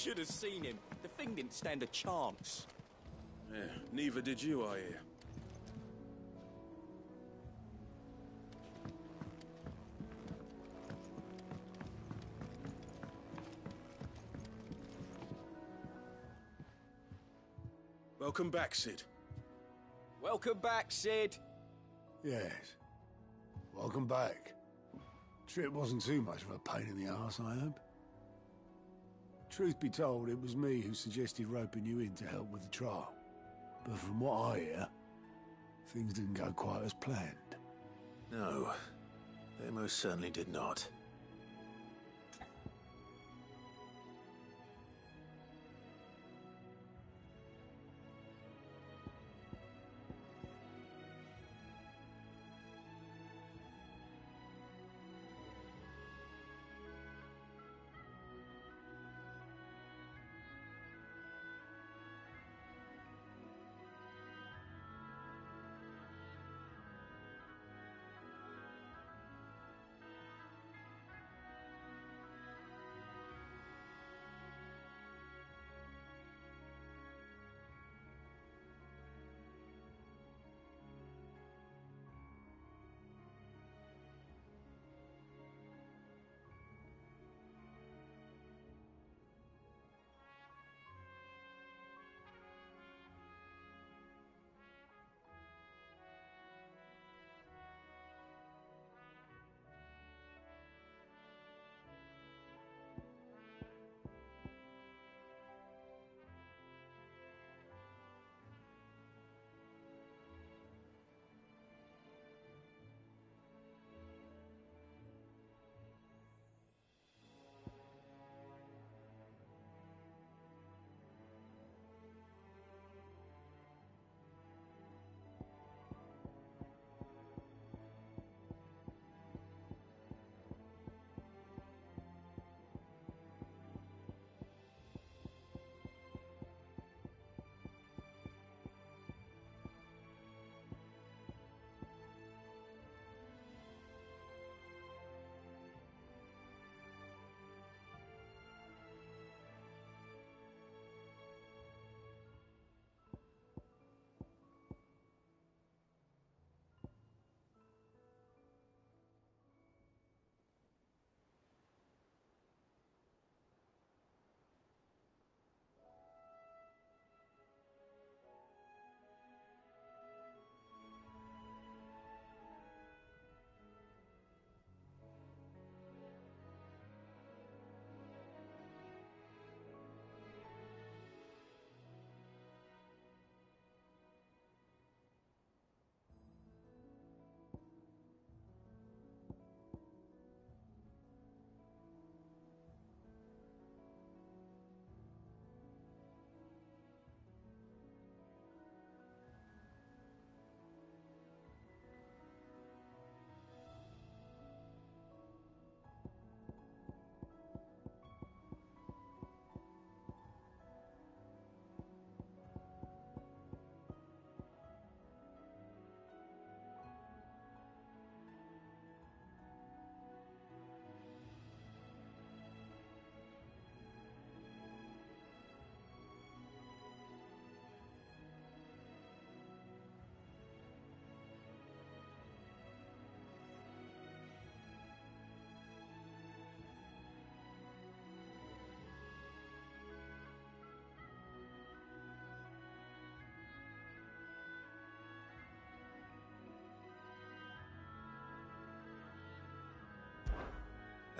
should have seen him. The thing didn't stand a chance. Yeah, neither did you, I hear. Welcome back, Sid. Welcome back, Sid. Yes. Welcome back. Trip wasn't too much of a pain in the arse, I hope. Truth be told, it was me who suggested roping you in to help with the trial. But from what I hear, things didn't go quite as planned. No, they most certainly did not.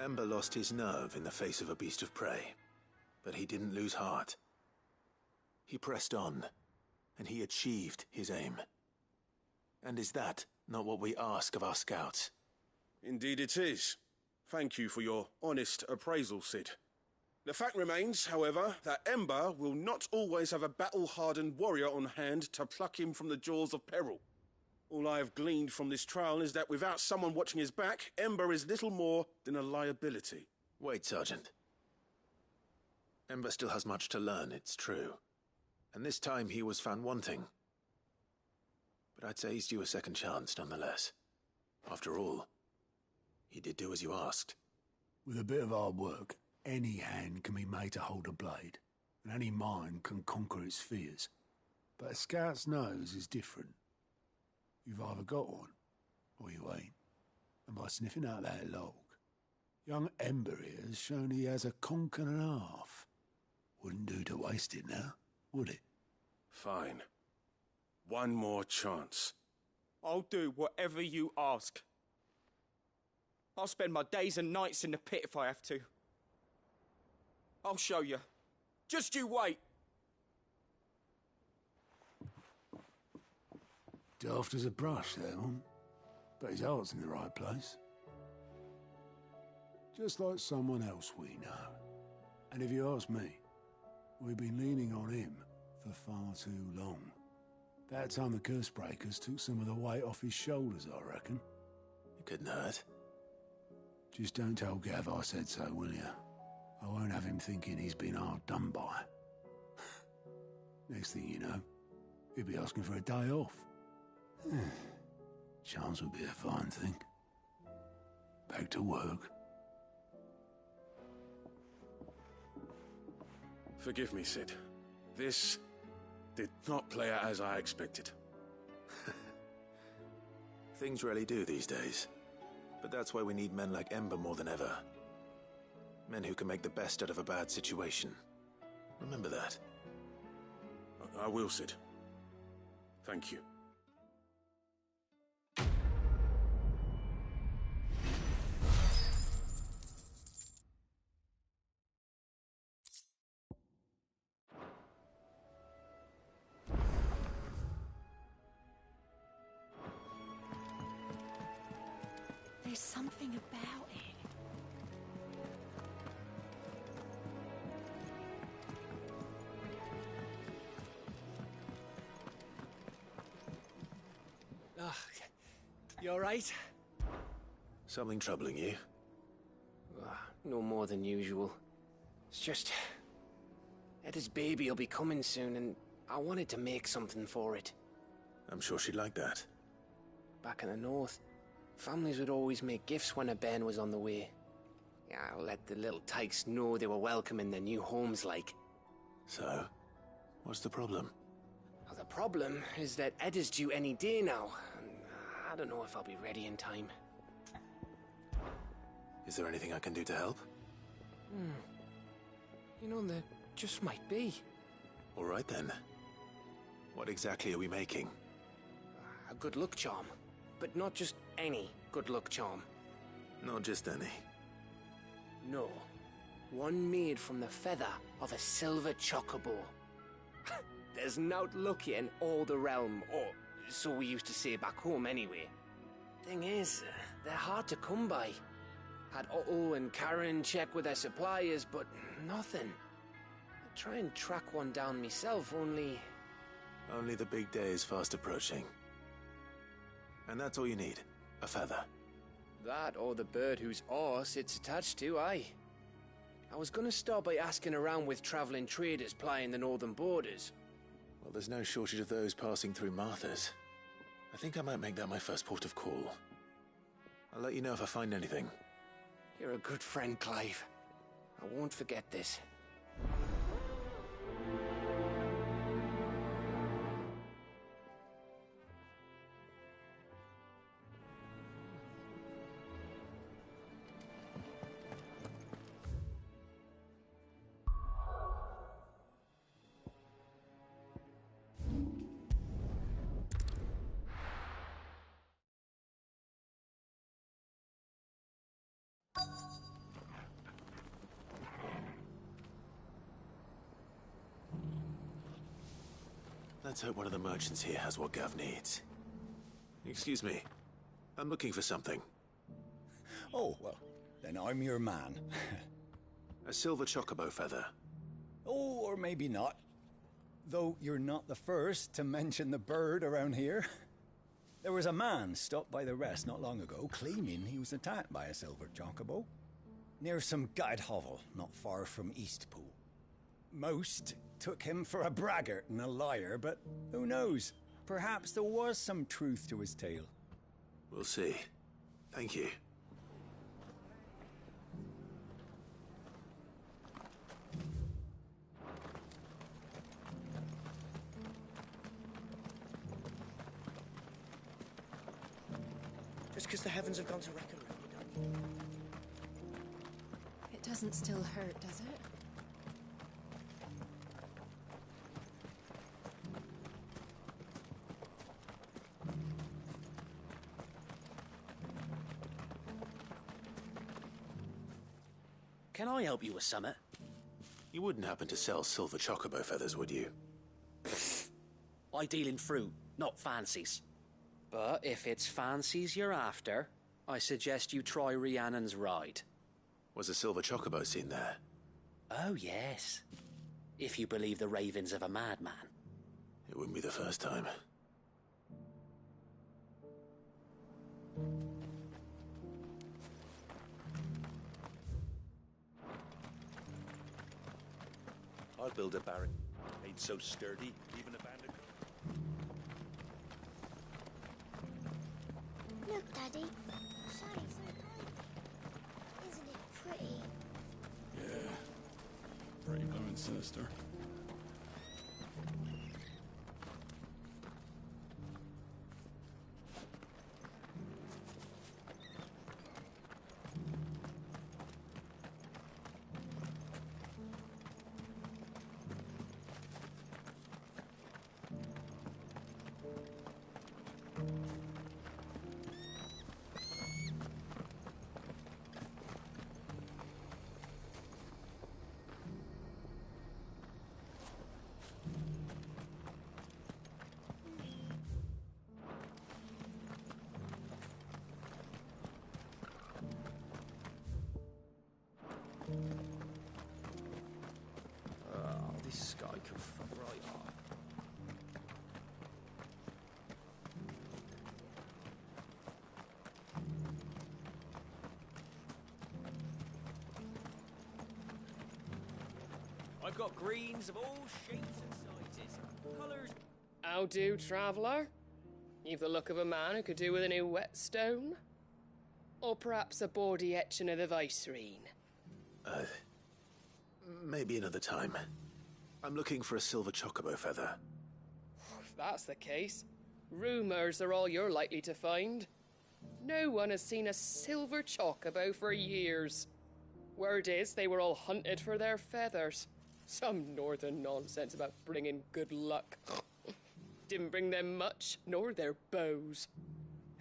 Ember lost his nerve in the face of a beast of prey, but he didn't lose heart. He pressed on, and he achieved his aim. And is that not what we ask of our scouts? Indeed it is. Thank you for your honest appraisal, Sid. The fact remains, however, that Ember will not always have a battle-hardened warrior on hand to pluck him from the jaws of peril. All I have gleaned from this trial is that without someone watching his back, Ember is little more than a liability. Wait, Sergeant. Ember still has much to learn, it's true. And this time he was found wanting. But I'd say he's due a second chance, nonetheless. After all, he did do as you asked. With a bit of hard work, Any hand can be made to hold a blade, and any mind can conquer its fears. But a scout's nose is different. You've either got one, or you ain't. And by sniffing out that log, young Ember here has shown he has a conch and a half. Wouldn't do to waste it now, would it? Fine. One more chance. I'll do whatever you ask. I'll spend my days and nights in the pit if I have to. I'll show you. Just you wait. Daft as a brush, that one. But his heart's in the right place. Just like someone else we know. And if you ask me, we've been leaning on him for far too long. That time the Cursebreakers took some of the weight off his shoulders, I reckon. It couldn't hurt. Just don't tell Gav I said so, will you? I won't have him thinking he's been hard done by. Next thing you know, he'll be asking for a day off. Chance would be a fine thing. Back to work. Forgive me, Sid. This did not play out as I expected. Things really do these days. But that's why we need men like Ember more than ever. Men who can make the best out of a bad situation. Remember that. I will, Sid. Thank you. There's something about it. You all right? Something troubling you? No more than usual. It's just... Eda's baby will be coming soon, and I wanted to make something for it. I'm sure she'd like that. Back in the north, families would always make gifts when a bairn was on the way. Yeah, I'll let the little tykes know they were welcome in their new homes, like. So, what's the problem? Well, the problem is that Eda's due any day now, and I don't know if I'll be ready in time. Is there anything I can do to help? You know, there just might be. All right then. What exactly are we making? A good luck charm. But not just any good luck charm. Not just any. No. One made from the feather of a silver chocobo. There's naught lucky in all the realm, or so we used to say back home anyway. Thing is, they're hard to come by. Had Otto and Karen check with their suppliers, but nothing. I try and track one down myself, only... Only the big day is fast approaching. And that's all you need, a feather. That or the bird whose oar sits attached to, aye. I was gonna start by asking around with traveling traders plying the northern borders. Well, there's no shortage of those passing through Martha's. I think I might make that my first port of call. I'll let you know if I find anything. You're a good friend, Clive. I won't forget this. Let's hope one of the merchants here has what Gav needs. Excuse me. I'm looking for something. Oh, well, then I'm your man. A silver chocobo feather. Oh, or maybe not. Though you're not the first to mention the bird around here. There was a man stopped by the rest not long ago claiming he was attacked by a silver chocobo. Near some gutted hovel not far from Eastpool. Most took him for a braggart and a liar, but who knows? Perhaps there was some truth to his tale. We'll see. Thank you. Just because the heavens have gone to wreck and ruin, you don't. It doesn't still hurt, does it? Can I help you with summit? You wouldn't happen to sell silver chocobo feathers, would you? I deal in fruit, not fancies. But if it's fancies you're after, I suggest you try Rhiannon's ride. Was a silver chocobo seen there? Oh, yes. If you believe the ravings of a madman. It wouldn't be the first time. I'd build a barrack made so sturdy, even a bandit. Look, Daddy. Shining so bright. Isn't it pretty? Yeah. Pretty blowing sinister. Oh, this guy can fuck right off. I've got greens of all shapes and sizes, colours. How do, traveller? You've the look of a man who could do with a new whetstone. Or perhaps a bawdy etching of the Vicereine. Maybe another time. I'm looking for a silver chocobo feather. If that's the case, rumours are all you're likely to find. No one has seen a silver chocobo for years. Word is they were all hunted for their feathers. Some northern nonsense about bringing good luck. Didn't bring them much, nor their bows.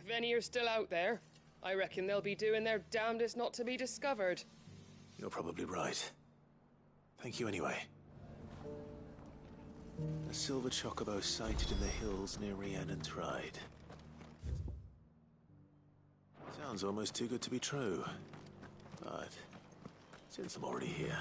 If any are still out there, I reckon they'll be doing their damnedest not to be discovered. You're probably right. Thank you anyway. A silver chocobo sighted in the hills near Rhiannon's Ride. Sounds almost too good to be true. But since I'm already here...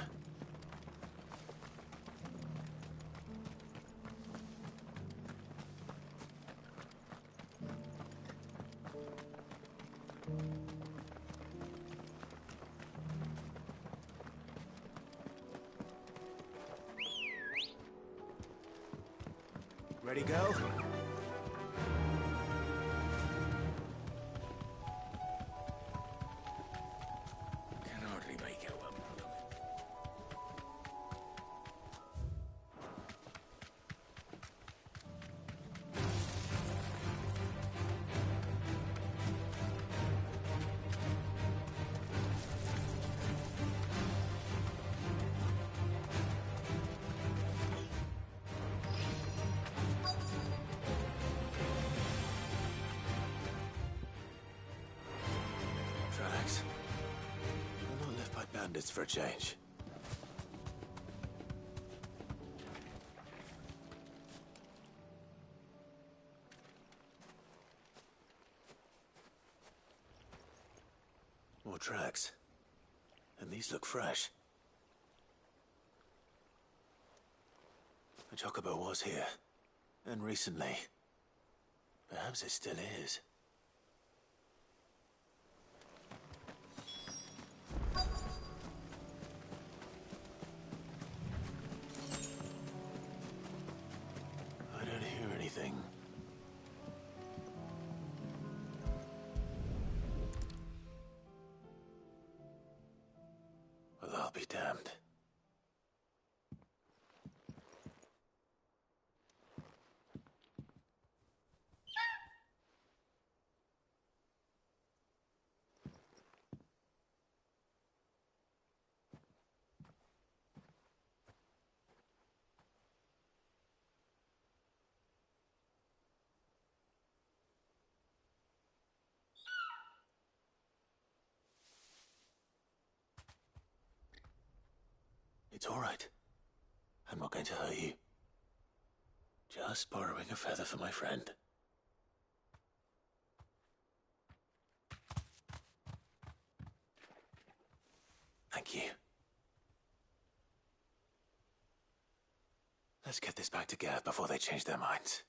Ready, go? Can hardly make out what I'm doing. Tracks. They're not left by bandits for a change. More tracks. And these look fresh. A chocobo was here. And recently. Perhaps it still is. I don't hear anything. Well, I'll be damned. It's all right. I'm not going to hurt you. Just borrowing a feather for my friend. Thank you. Let's get this back to Gav before they change their minds.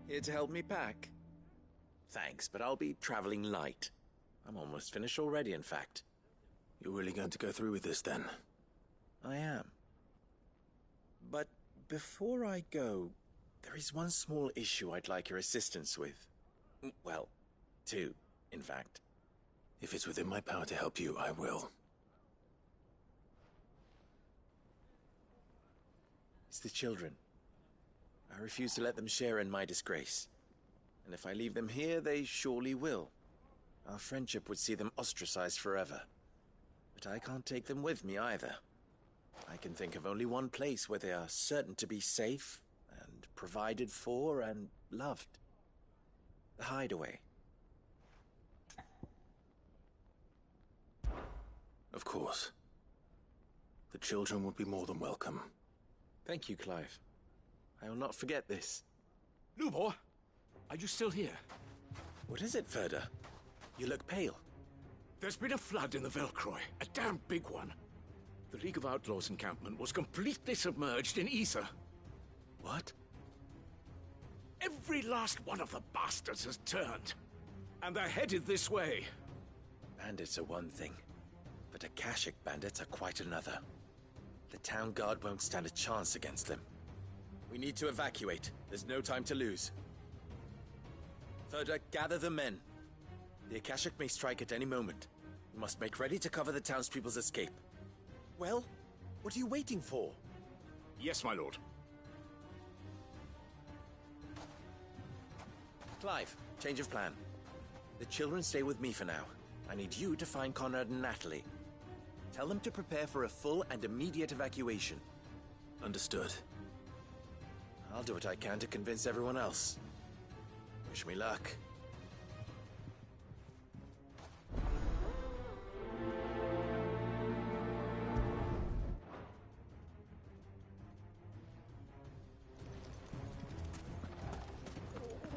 Here to help me pack? Thanks, but I'll be traveling light. I'm almost finished already, in fact. You're really going to go through with this, then? I am. But before I go, there is one small issue I'd like your assistance with. Well, two, in fact. If it's within my power to help you, I will. It's the children. I refuse to let them share in my disgrace. And if I leave them here, they surely will. Our friendship would see them ostracized forever. But I can't take them with me either. I can think of only one place where they are certain to be safe, and provided for, and loved. The Hideaway. Of course. The children would be more than welcome. Thank you, Clive. I will not forget this. Lubor, are you still here? What is it, Ferda? You look pale. There's been a flood in the Velcroy, a damn big one. The League of Outlaws encampment was completely submerged in ether. What? Every last one of the bastards has turned. And they're headed this way. Bandits are one thing, but Akashic bandits are quite another. The town guard won't stand a chance against them. We need to evacuate. There's no time to lose. Ferda, gather the men. The Akashic may strike at any moment. We must make ready to cover the townspeople's escape. Well, what are you waiting for? Yes, my lord. Clive, change of plan. The children stay with me for now. I need you to find Conrad and Natalie. Tell them to prepare for a full and immediate evacuation. Understood. I'll do what I can to convince everyone else. Wish me luck.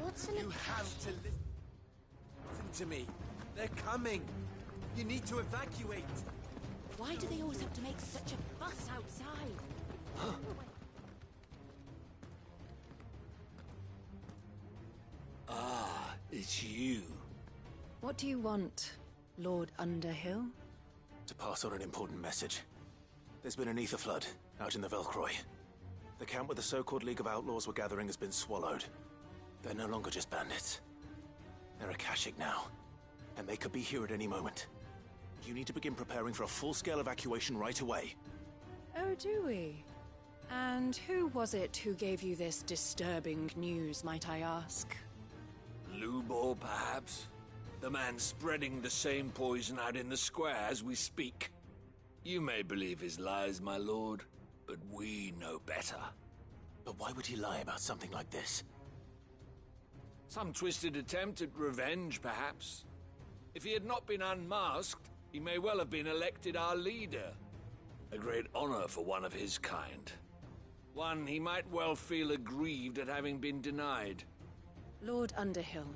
What's in You have to listen to me. They're coming. You need to evacuate. Why do they always have to make such a fuss outside? Ah, it's you. What do you want, Lord Underhill? To pass on an important message. There's been an ether flood out in the Velcroy. The camp where the so-called League of Outlaws were gathering has been swallowed. They're no longer just bandits. They're Akashic now, and they could be here at any moment. You need to begin preparing for a full-scale evacuation right away. Oh, do we? And who was it who gave you this disturbing news, might I ask? Lubor, perhaps? The man spreading the same poison out in the square as we speak. You may believe his lies, my lord, but we know better. But why would he lie about something like this? Some twisted attempt at revenge, perhaps. If he had not been unmasked, he may well have been elected our leader. A great honor for one of his kind. One he might well feel aggrieved at having been denied. Lord Underhill,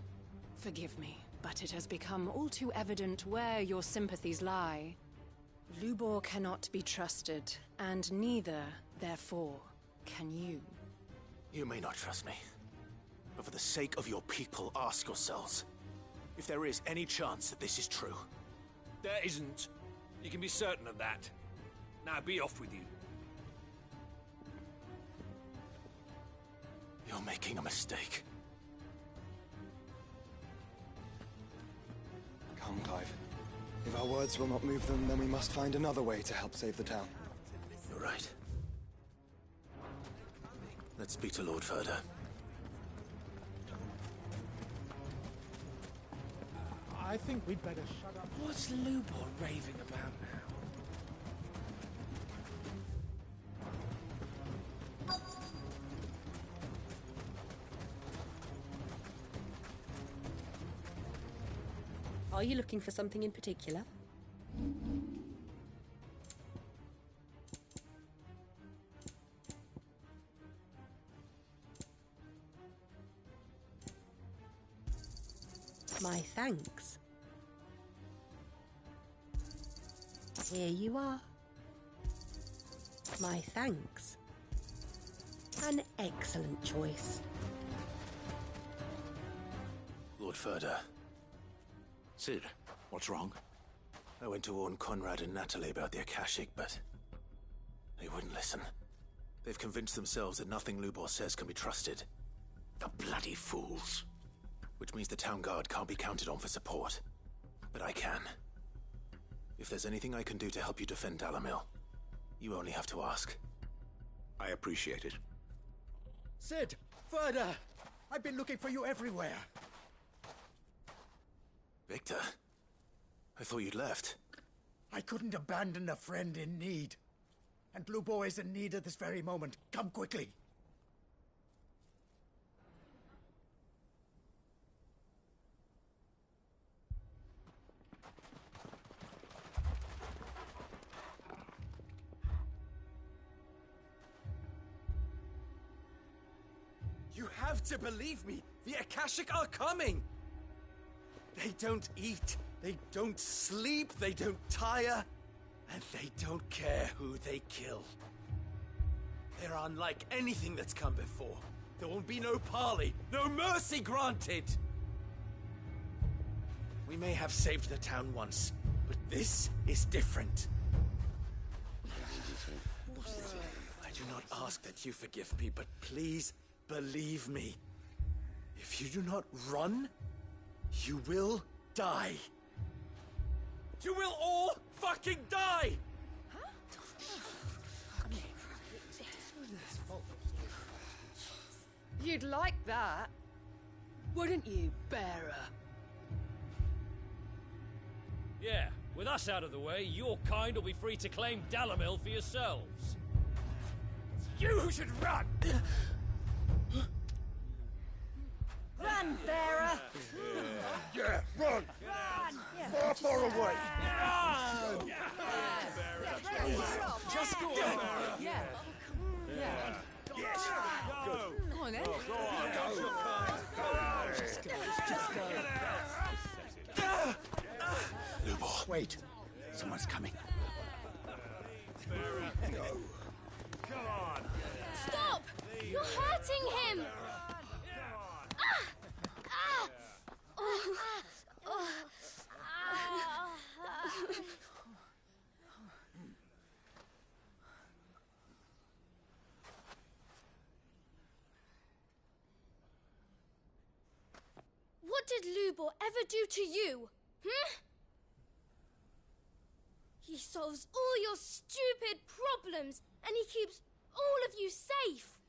forgive me, but it has become all too evident where your sympathies lie. Lubor cannot be trusted, and neither, therefore, can you. You may not trust me, but for the sake of your people, ask yourselves if there is any chance that this is true. There isn't. You can be certain of that. Now be off with you. You're making a mistake. Come, Clive. If our words will not move them, then we must find another way to help save the town. You're right. Let's speak to Lord Furder. I think we'd better shut up. What's Lubor raving about now? Are you looking for something in particular? My thanks. Here you are. My thanks. An excellent choice. Lord Furder. Cid, what's wrong? I went to warn Conrad and Natalie about the Akashic, but they wouldn't listen. They've convinced themselves that nothing Lubor says can be trusted. The bloody fools. Which means the town guard can't be counted on for support. But I can. If there's anything I can do to help you defend Dalamil, you only have to ask. I appreciate it. Cid! Further! I've been looking for you everywhere. Victor? I thought you'd left. I couldn't abandon a friend in need. And Lubor is in need at this very moment. Come quickly. You have to believe me. The Akashic are coming. They don't eat, they don't sleep, they don't tire, and they don't care who they kill. They're unlike anything that's come before. There will be no parley, no mercy granted. We may have saved the town once, but this is different. I do not ask that you forgive me, but please believe me. If you do not run, you will die. You will all fucking die! You'd like that, wouldn't you, bearer? Yeah, with us out of the way, your kind will be free to claim Dalamil for yourselves. You should run! Run, bearer! Yeah, run! Far, far away! Run! Just go! Yeah. Yes! Go on, then. Go on, go! Just go. Lubor. Wait. Someone's coming. Come on! Stop! You're hurting him! What did Lubor ever do to you? He solves all your stupid problems, and he keeps all of you safe.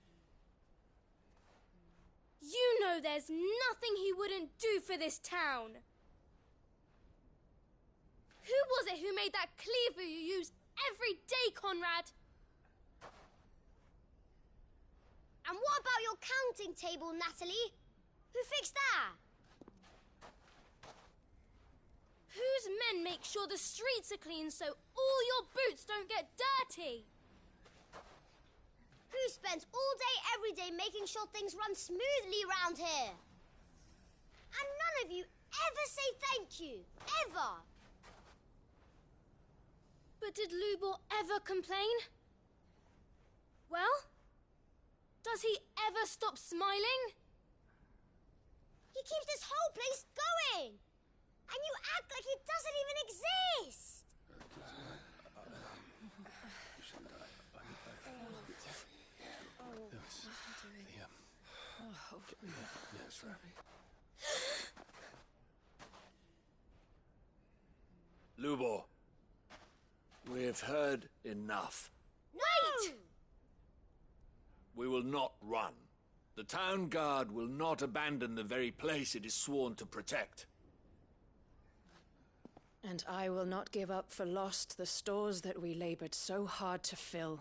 You know there's nothing he wouldn't do for this town. Who was it who made that cleaver you use every day, Conrad? And what about your counting table, Natalie? Who fixed that? Whose men make sure the streets are clean so all your boots don't get dirty? who spends all day every day making sure things run smoothly round here. And none of you ever say thank you. Ever. But did Lubor ever complain? Well? Does he ever stop smiling? He keeps this whole place going. And you act like it doesn't even exist. Lubor, we've heard enough. Wait! We will not run. The town guard will not abandon the very place it is sworn to protect. And I will not give up for lost the stores that we labored so hard to fill.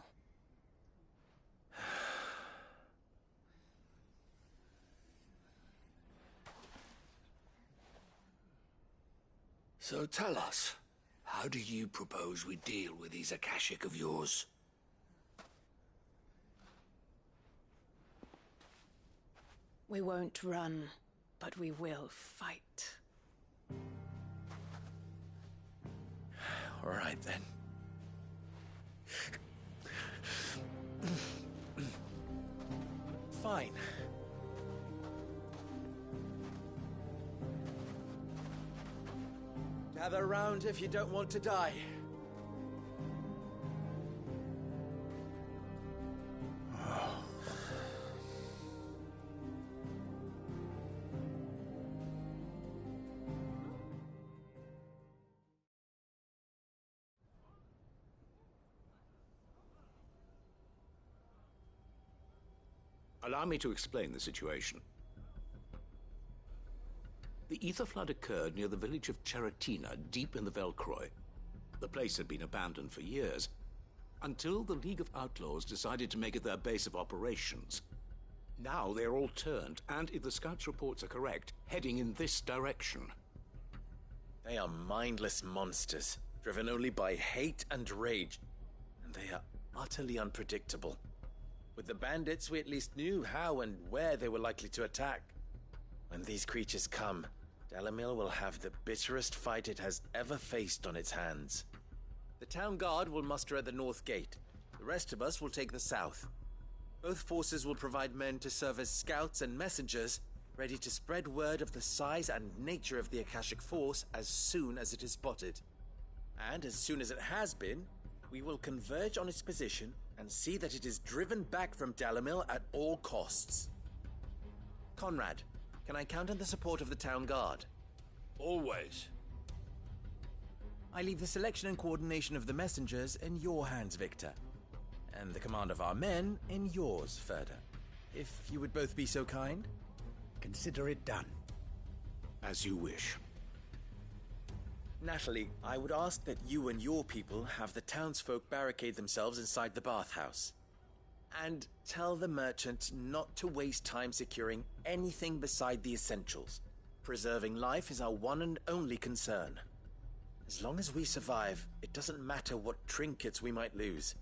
So tell us, how do you propose we deal with these Akashic of yours? We won't run, but we will fight. All right, then. Fine. Gather round if you don't want to die. Allow me to explain the situation. The ether flood occurred near the village of Cheratina, deep in the Velcroy. The place had been abandoned for years, until the League of Outlaws decided to make it their base of operations. Now they're all turned, and if the scouts' reports are correct, heading in this direction. They are mindless monsters, driven only by hate and rage. And they are utterly unpredictable. With the bandits, we at least knew how and where they were likely to attack. When these creatures come, Dalamil will have the bitterest fight it has ever faced on its hands. The town guard will muster at the north gate. The rest of us will take the south. Both forces will provide men to serve as scouts and messengers, ready to spread word of the size and nature of the Akashic force as soon as it is spotted. And as soon as it has been, we will converge on its position and see that it is driven back from Dalamil at all costs. Conrad, can I count on the support of the town guard? Always. I leave the selection and coordination of the messengers in your hands, Victor. And the command of our men in yours, Ferda. If you would both be so kind. Consider it done. As you wish. Natalie, I would ask that you and your people have the townsfolk barricade themselves inside the bathhouse. And tell the merchant not to waste time securing anything beside the essentials. Preserving life is our one and only concern. As long as we survive, it doesn't matter what trinkets we might lose.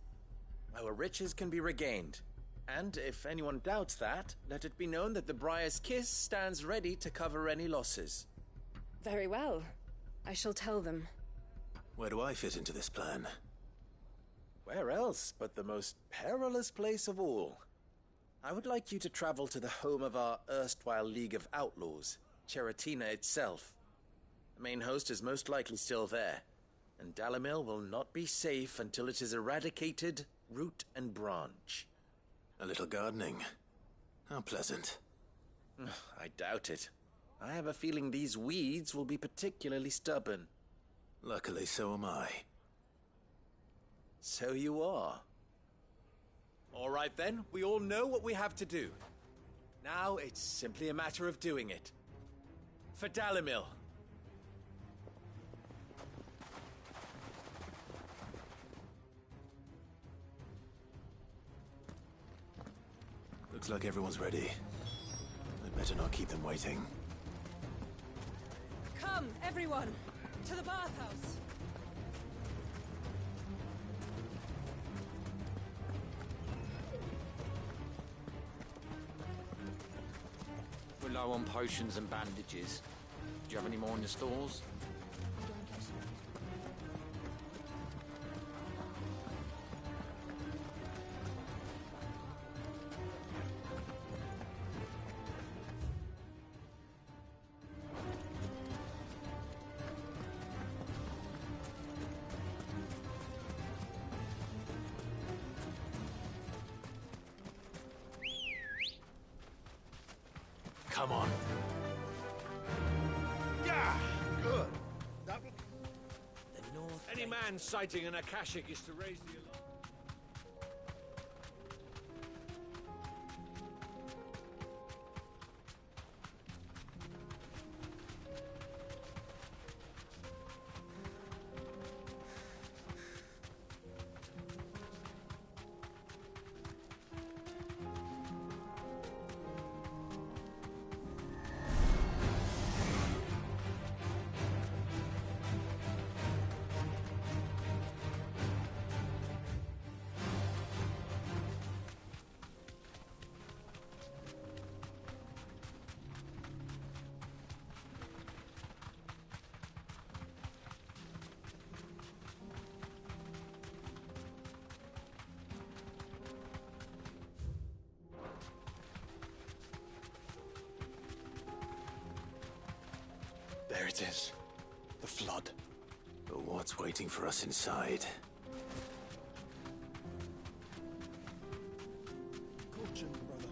Our riches can be regained. And if anyone doubts that, let it be known that the Briar's Kiss stands ready to cover any losses. Very well. I shall tell them. Where do I fit into this plan? Where else but the most perilous place of all? I would like you to travel to the home of our erstwhile League of Outlaws, Cheratina itself. The main host is most likely still there, and Dalamil will not be safe until it is eradicated, root and branch. A little gardening. How pleasant. I doubt it. I have a feeling these weeds will be particularly stubborn. Luckily, so am I. So you are. All right then, we all know what we have to do. Now it's simply a matter of doing it. For Dalamil. Looks like everyone's ready. I'd better not keep them waiting. Come, everyone, to the bathhouse. low on potions and bandages. Do you have any more in the stores? Come on. Yeah, good. That will... The North. Any man sighting an Akashic is to raise the alarm. There it is. The flood. But what's waiting for us inside? Caution, brother.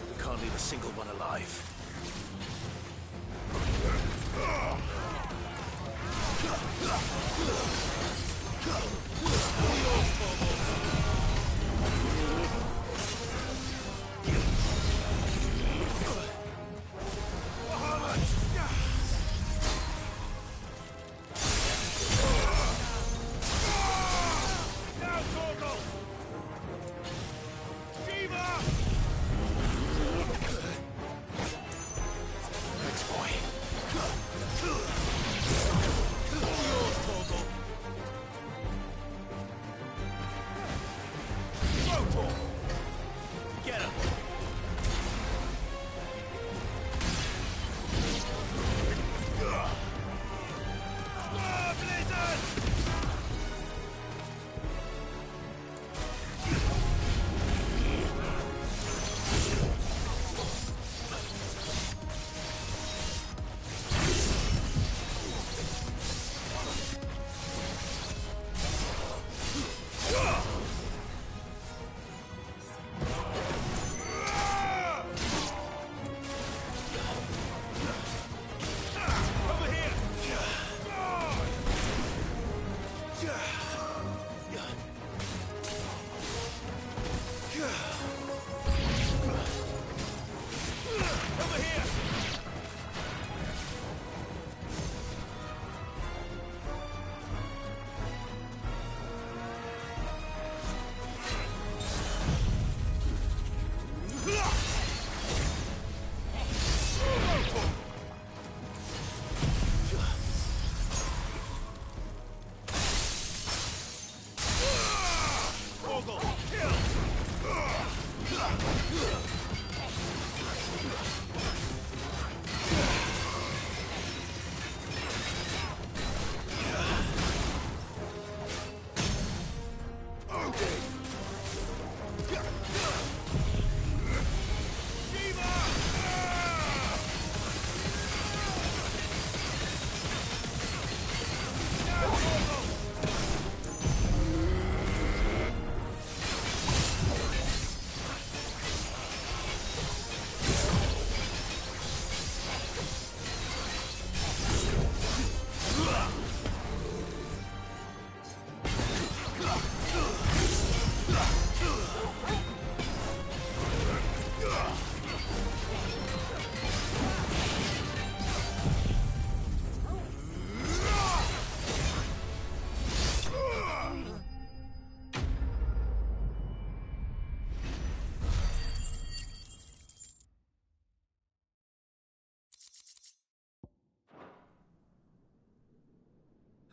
We can't leave a single one alive.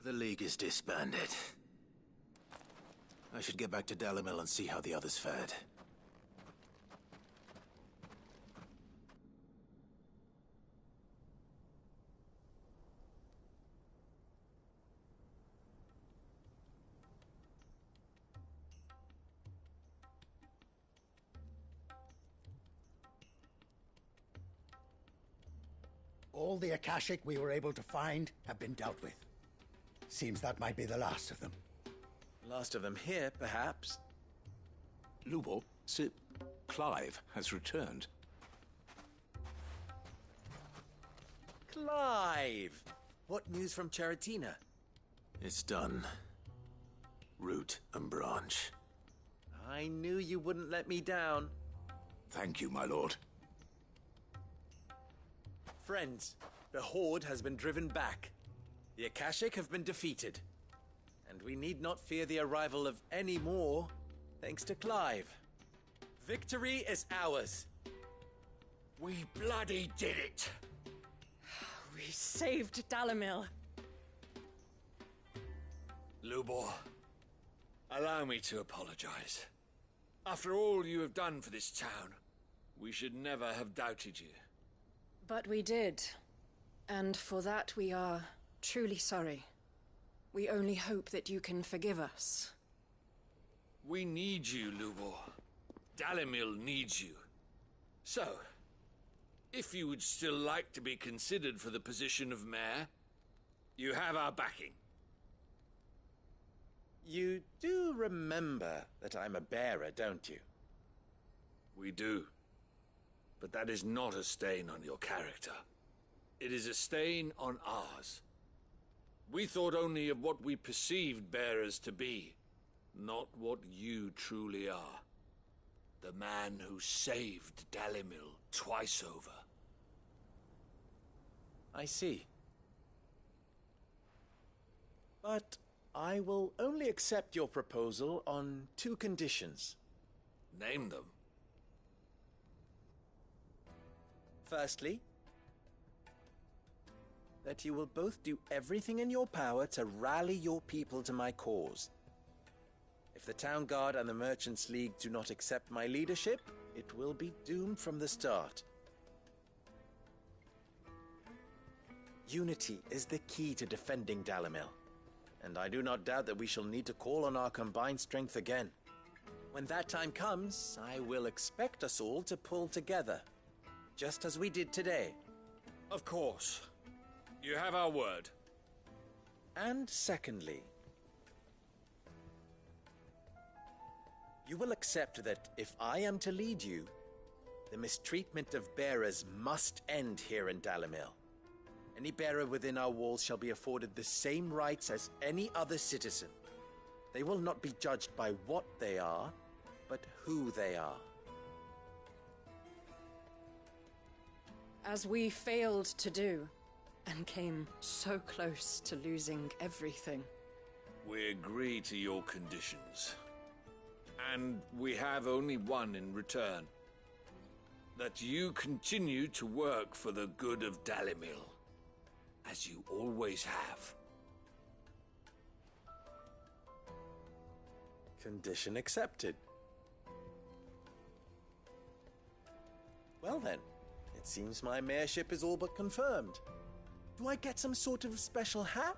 The League is disbanded. I should get back to Dalimil and see how the others fared. All the Akashic we were able to find have been dealt with. Seems that might be the last of them. Last of them here, perhaps. Lubo, Sir Clive has returned. Clive! What news from Charatina? It's done. Root and branch. I knew you wouldn't let me down. Thank you, my lord. Friends, the Horde has been driven back. The Akashic have been defeated. And we need not fear the arrival of any more, thanks to Clive. Victory is ours. We bloody did it! We saved Dalimil. Lubor, allow me to apologize. After all you have done for this town, we should never have doubted you. But we did. And for that we are truly sorry. We only hope that you can forgive us. We need you, Lubor. Dalimil needs you. So, if you would still like to be considered for the position of mayor, you have our backing. You do remember that I'm a bearer, don't you? We do. But that is not a stain on your character. It is a stain on ours. We thought only of what we perceived bearers to be, not what you truly are. The man who saved Dalimil twice over. I see. But I will only accept your proposal on 2 conditions. Name them. Firstly, that you will both do everything in your power to rally your people to my cause. If the Town Guard and the Merchants League do not accept my leadership, it will be doomed from the start. Unity is the key to defending Dalimil, and I do not doubt that we shall need to call on our combined strength again. When that time comes, I will expect us all to pull together, just as we did today. Of course. You have our word. And secondly, you will accept that if I am to lead you, the mistreatment of bearers must end here in Dalimil. Any bearer within our walls shall be afforded the same rights as any other citizen. They will not be judged by what they are, but who they are. As we failed to do, and came so close to losing everything. We agree to your conditions. And we have only one in return. That you continue to work for the good of Dalimil, as you always have. Condition accepted. Well then, it seems my mayorship is all but confirmed. Do I get some sort of special hat?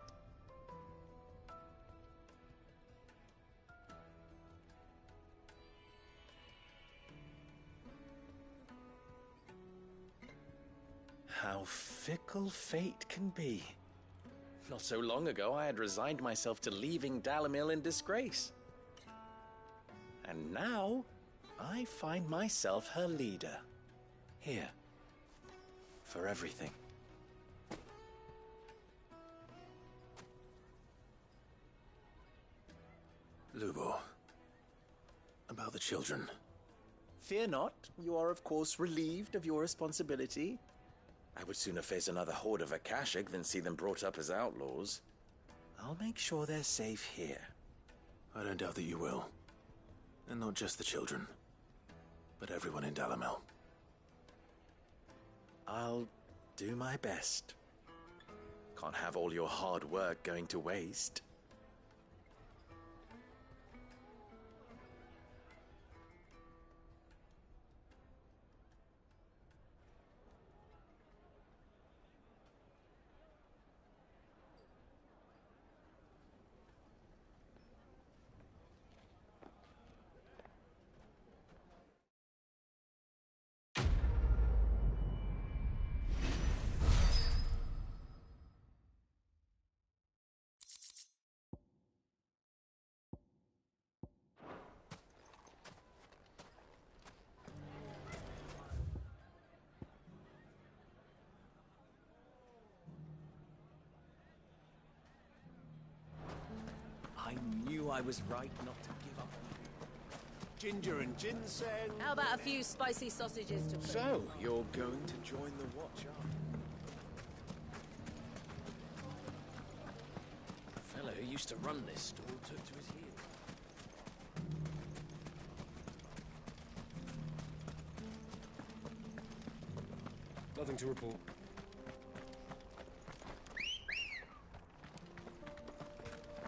How fickle fate can be. Not so long ago, I had resigned myself to leaving Dalimil in disgrace. And now, I find myself her leader. Here. For everything. Lubo, about the children. Fear not, you are of course relieved of your responsibility. I would sooner face another horde of Akashic than see them brought up as outlaws. I'll make sure they're safe here. I don't doubt that you will. And not just the children, but everyone in Dalimil. I'll do my best. Can't have all your hard work going to waste. I knew I was right not to give up on you. Ginger and ginseng. How about a few spicy sausages to cook? So, you're going to join the watch, are you? The fellow who used to run this store took to his heels. Nothing to report.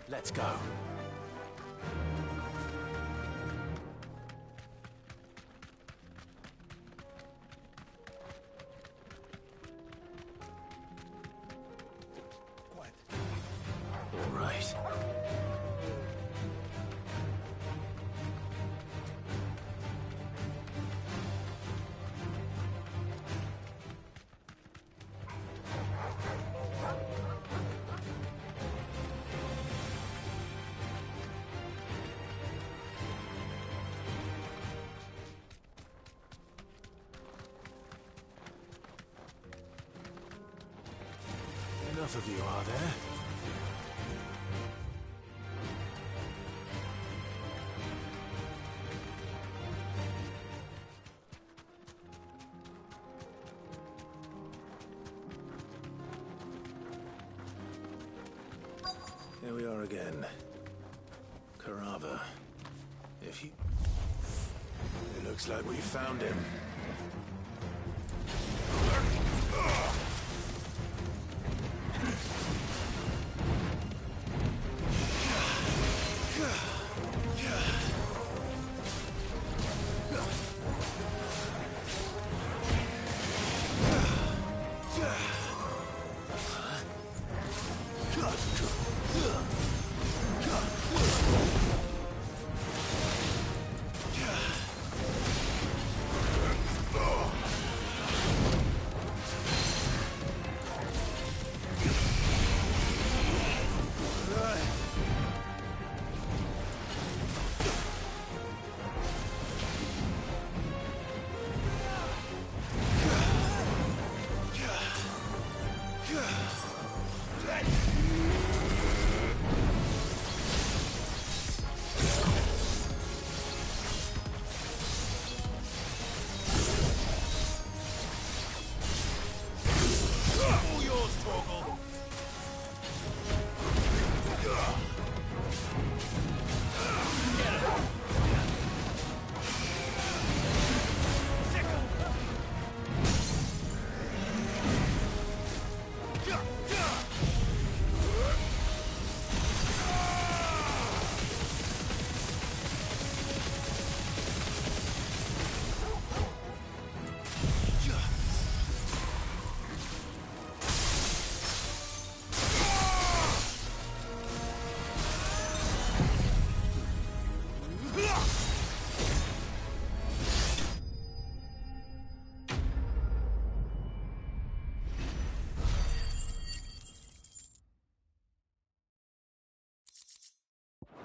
Let's go. All right. Enough of you, are there? Here we are again. Carava. If you... It looks like we found him.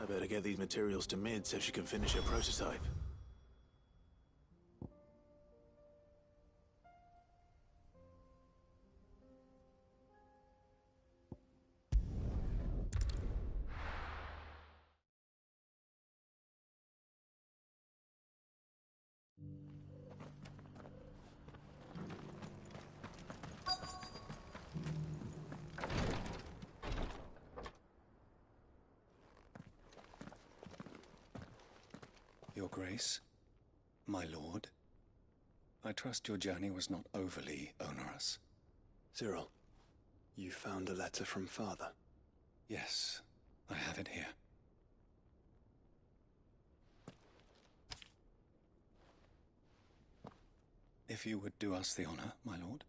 I better get these materials to Mid so she can finish her prototype. Your Grace, my lord, I trust your journey was not overly onerous. Cyril. You found a letter from Father? Yes, I have it here. If you would do us the honor, my lord.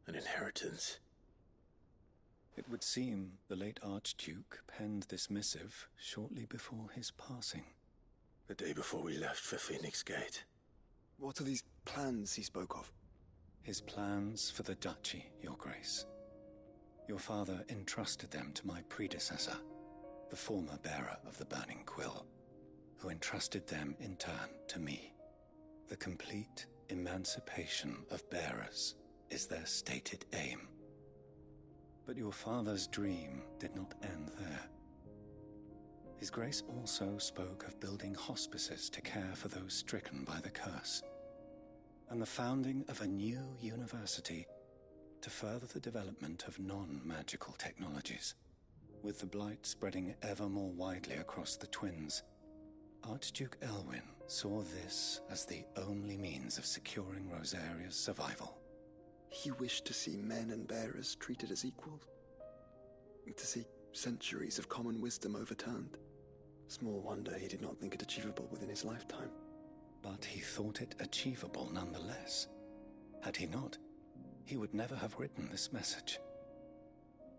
An inheritance. It would seem the late Archduke penned this missive shortly before his passing. The day before we left for Phoenix Gate. What are these plans he spoke of? His plans for the duchy, Your Grace. Your father entrusted them to my predecessor, the former bearer of the Burning Quill, who entrusted them in turn to me. The complete emancipation of bearers is their stated aim. But your father's dream did not end there. His Grace also spoke of building hospices to care for those stricken by the curse, and the founding of a new university to further the development of non-magical technologies. With the blight spreading ever more widely across the twins, Archduke Elwyn saw this as the only means of securing Rosaria's survival. He wished to see men and bearers treated as equals. To see centuries of common wisdom overturned. Small wonder he did not think it achievable within his lifetime. But he thought it achievable nonetheless. Had he not, he would never have written this message.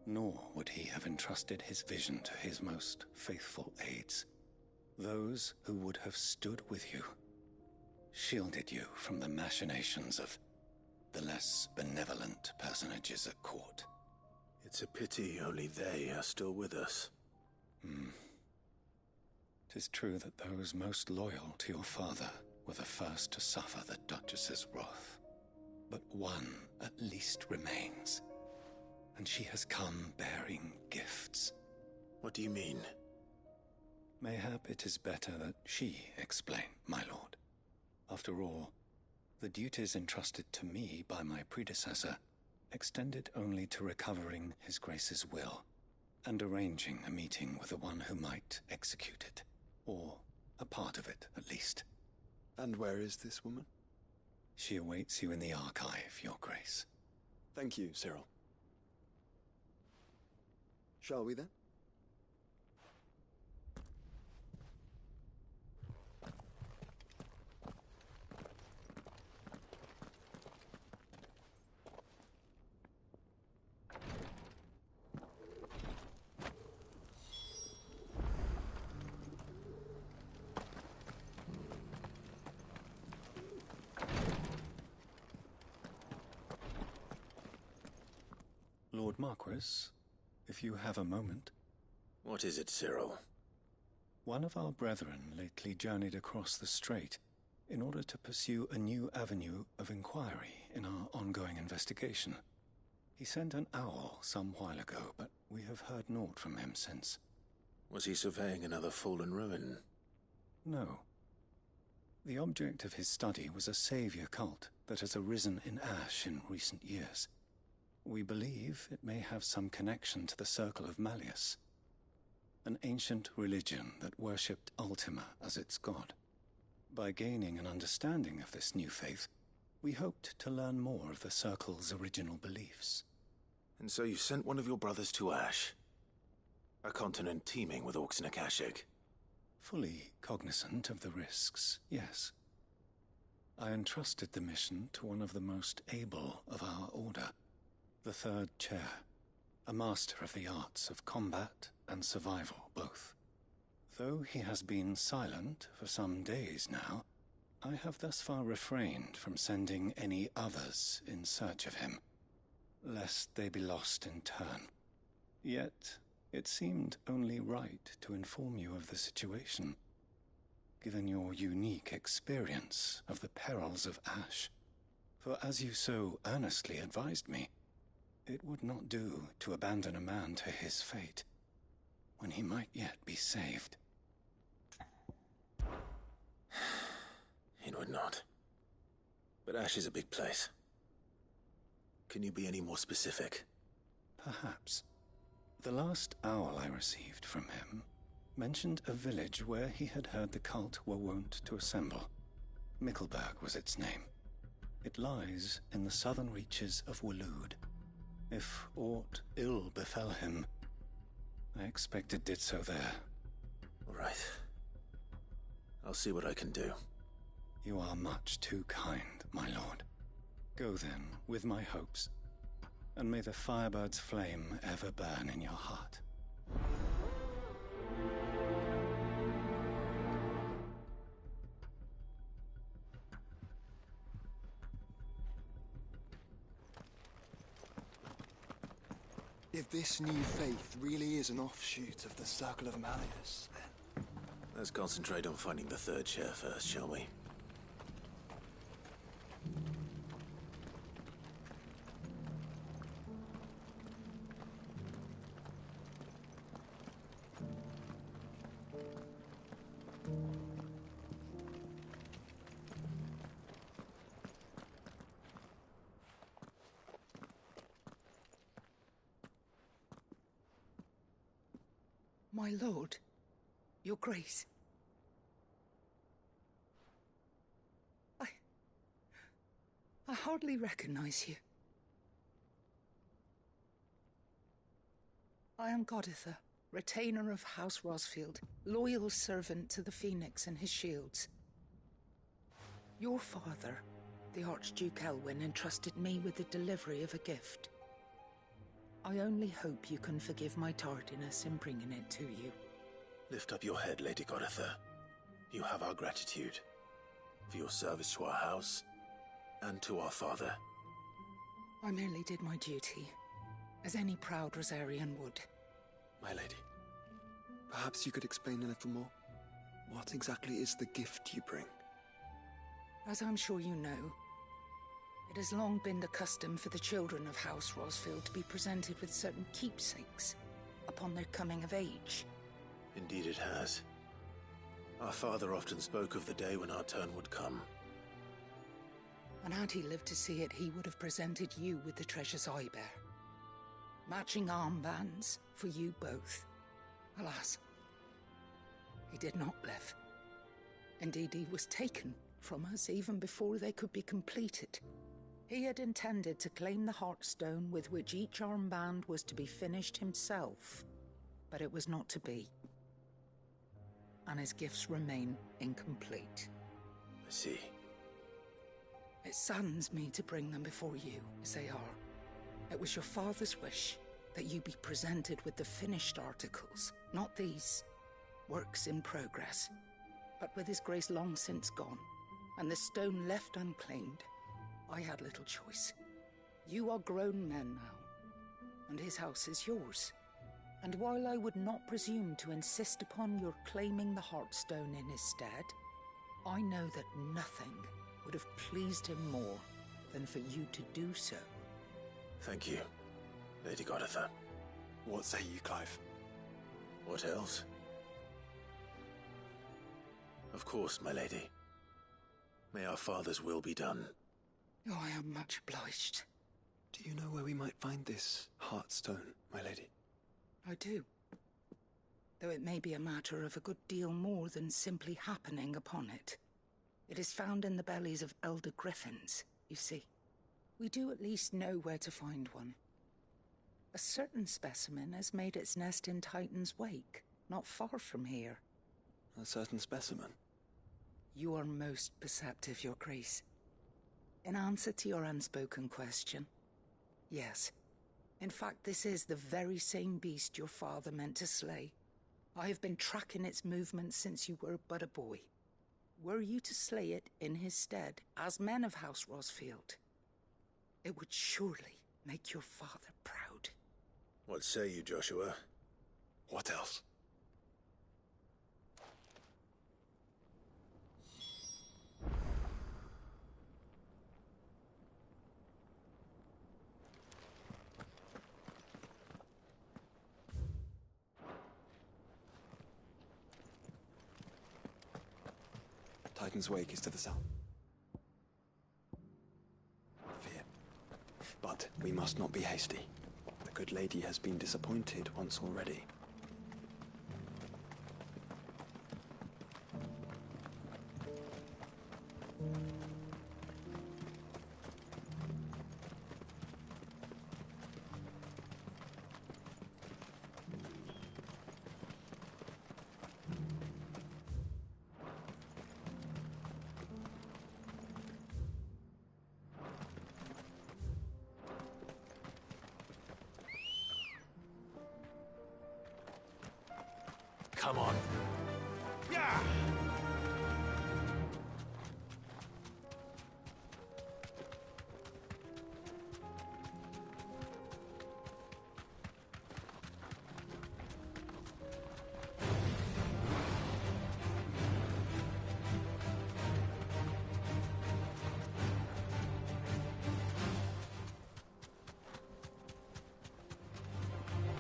Nor would he have entrusted his vision to his most faithful aides. Those who would have stood with you, shielded you from the machinations of the less benevolent personages at court. It's a pity only they are still with us. 'Tis true that those most loyal to your father were the first to suffer the Duchess's wrath. But one at least remains, and she has come bearing gifts. What do you mean? Mayhap it is better that she explain, my lord. After all, the duties entrusted to me by my predecessor extended only to recovering His Grace's will and arranging a meeting with the one who might execute it, or a part of it at least. And where is this woman? She awaits you in the archive, Your Grace. Thank you, Cyril. Shall we then? Lord Marquis, if you have a moment. What is it, Cyril? One of our brethren lately journeyed across the strait in order to pursue a new avenue of inquiry in our ongoing investigation. He sent an owl some while ago, but we have heard naught from him since. Was he surveying another fallen ruin? No. The object of his study was a savior cult that has arisen in Ash in recent years. We believe it may have some connection to the Circle of Malleus, an ancient religion that worshipped Ultima as its god. By gaining an understanding of this new faith, we hoped to learn more of the Circle's original beliefs. And so you sent one of your brothers to Ash? A continent teeming with orcs and Akashic? Fully cognizant of the risks, yes. I entrusted the mission to one of the most able of our order, the Third Chair, a master of the arts of combat and survival both. Though he has been silent for some days now, I have thus far refrained from sending any others in search of him, lest they be lost in turn. Yet, it seemed only right to inform you of the situation, given your unique experience of the perils of Ash. For as you so earnestly advised me, it would not do to abandon a man to his fate, when he might yet be saved. It would not. But Ash is a big place. Can you be any more specific? Perhaps. The last owl I received from him mentioned a village where he had heard the cult were wont to assemble. Mickleburg was its name. It lies in the southern reaches of Waloed. If aught ill befell him, I expect it did so there. Right. I'll see what I can do. You are much too kind, my lord. Go then, with my hopes, and may the Firebird's flame ever burn in your heart. If this new faith really is an offshoot of the Circle of Malleus, then... Let's concentrate on finding the third chair first, shall we? My lord, your grace. I hardly recognize you. I am Goditha, retainer of House Rosfield, loyal servant to the Phoenix and his shields. Your father, the Archduke Elwyn, entrusted me with the delivery of a gift. I only hope you can forgive my tardiness in bringing it to you. Lift up your head, Lady Goditha. You have our gratitude for your service to our house and to our father. I merely did my duty, as any proud Rosarian would. My lady, perhaps you could explain a little more? What exactly is the gift you bring? As I'm sure you know, it has long been the custom for the children of House Rosfield to be presented with certain keepsakes upon their coming of age. Indeed it has. Our father often spoke of the day when our turn would come. And had he lived to see it, he would have presented you with the treasures I bear. Matching armbands for you both. Alas, he did not live. Indeed, he was taken from us even before they could be completed. He had intended to claim the Heartstone with which each armband was to be finished himself, but it was not to be. And his gifts remain incomplete. I see. It saddens me to bring them before you, as they are. It was your father's wish that you be presented with the finished articles, not these, works in progress. But with his grace long since gone, and the stone left unclaimed, I had little choice. You are grown men now, and his house is yours. And while I would not presume to insist upon your claiming the Heartstone in his stead, I know that nothing would have pleased him more than for you to do so. Thank you, Lady Goditha. What say you, Clive? What else? Of course, my lady. May our father's will be done. Oh, I am much obliged. Do you know where we might find this Heartstone, my lady? I do. Though it may be a matter of a good deal more than simply happening upon it. It is found in the bellies of elder griffins, you see. We do at least know where to find one. A certain specimen has made its nest in Titan's Wake, not far from here. A certain specimen? You are most perceptive, Your Grace. In answer to your unspoken question, yes. In fact, this is the very same beast your father meant to slay. I have been tracking its movements since you were but a boy. Were you to slay it in his stead, as men of House Rosfield, it would surely make your father proud. What say you, Joshua? What else? Titan's Wake is to the south. Fear. But we must not be hasty. The good lady has been disappointed once already. Come on. Yeah!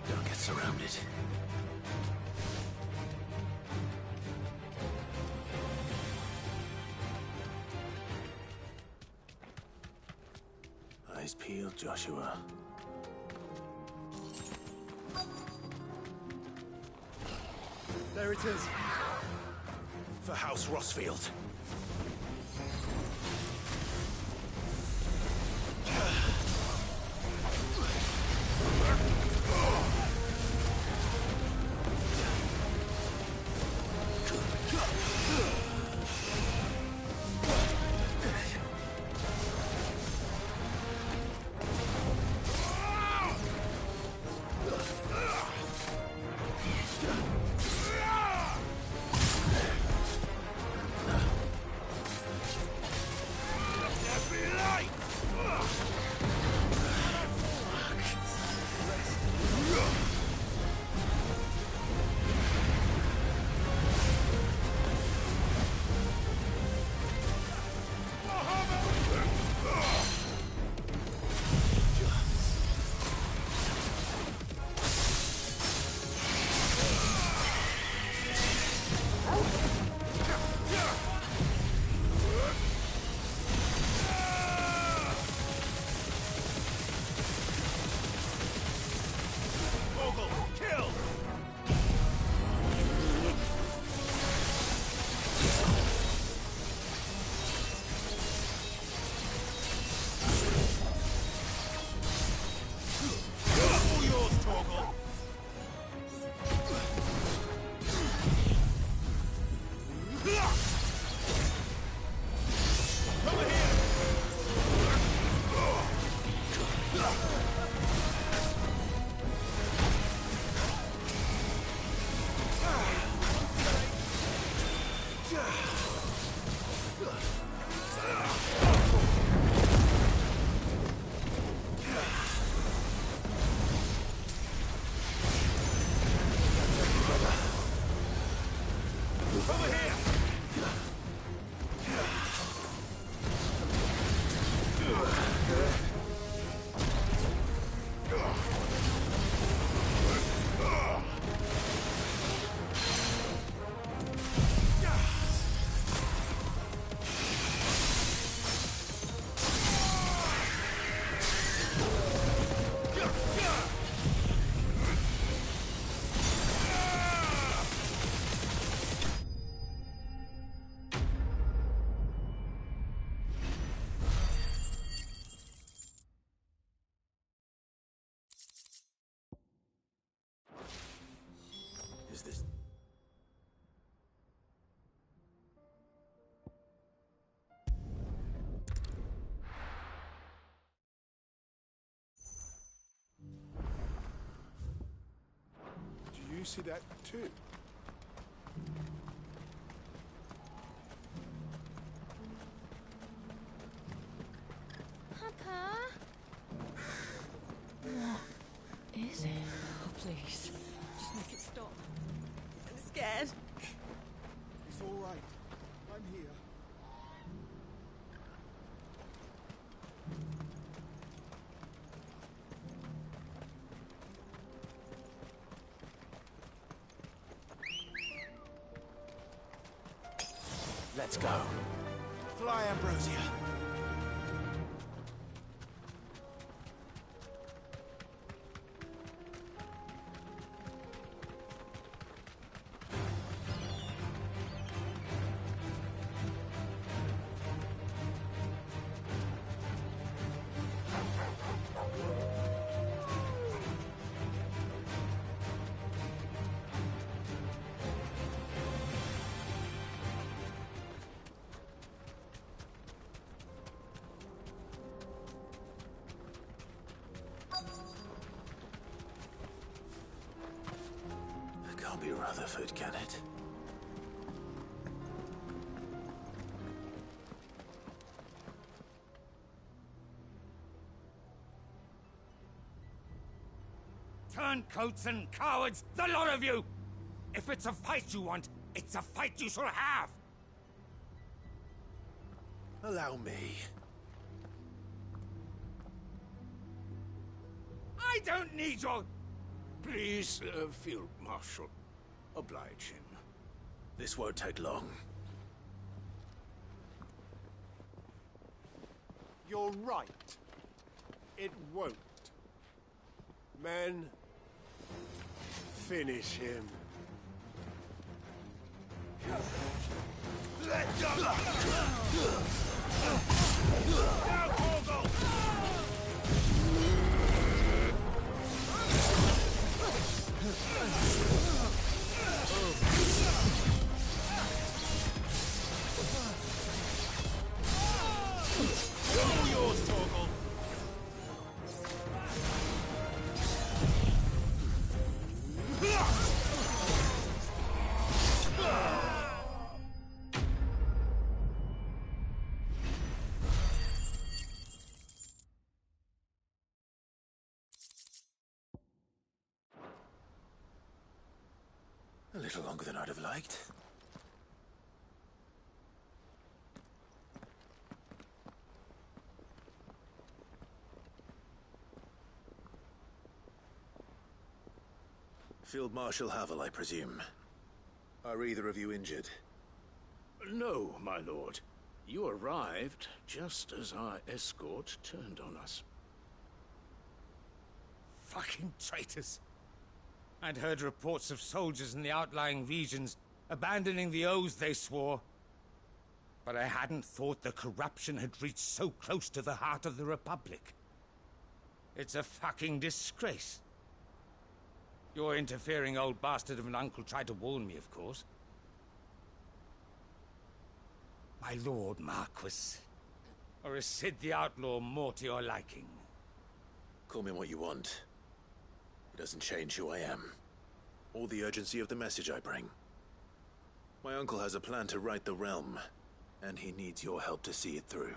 Don't get surrounded. Eyes peeled, Joshua. There it is. For House Rossfield. Is this... Do you see that too? Papa? What is it? Oh, please. Just make it stop. I'm scared. It's all right. I'm here. Let's go. Fly, Ambrosia. Can't be Rutherford, can it? Turncoats and cowards, the lot of you! If it's a fight you want, it's a fight you shall have! Allow me. I don't need your... Please, Field Marshal. Oblige him. This won't take long. You're right. It won't. Men, finish him. Let go! All yours, Torgal. A little longer than I'd have liked. Field Marshal Havel, I presume. Are either of you injured? No, my lord. You arrived just as our escort turned on us. Fucking traitors. I'd heard reports of soldiers in the outlying regions abandoning the oaths they swore. But I hadn't thought the corruption had reached so close to the heart of the Republic. It's a fucking disgrace. Your interfering old bastard of an uncle tried to warn me, of course. My lord Marquis. Or is Sid the Outlaw more to your liking? Call me what you want. It doesn't change who I am, or the urgency of the message I bring. My uncle has a plan to right the realm, and he needs your help to see it through.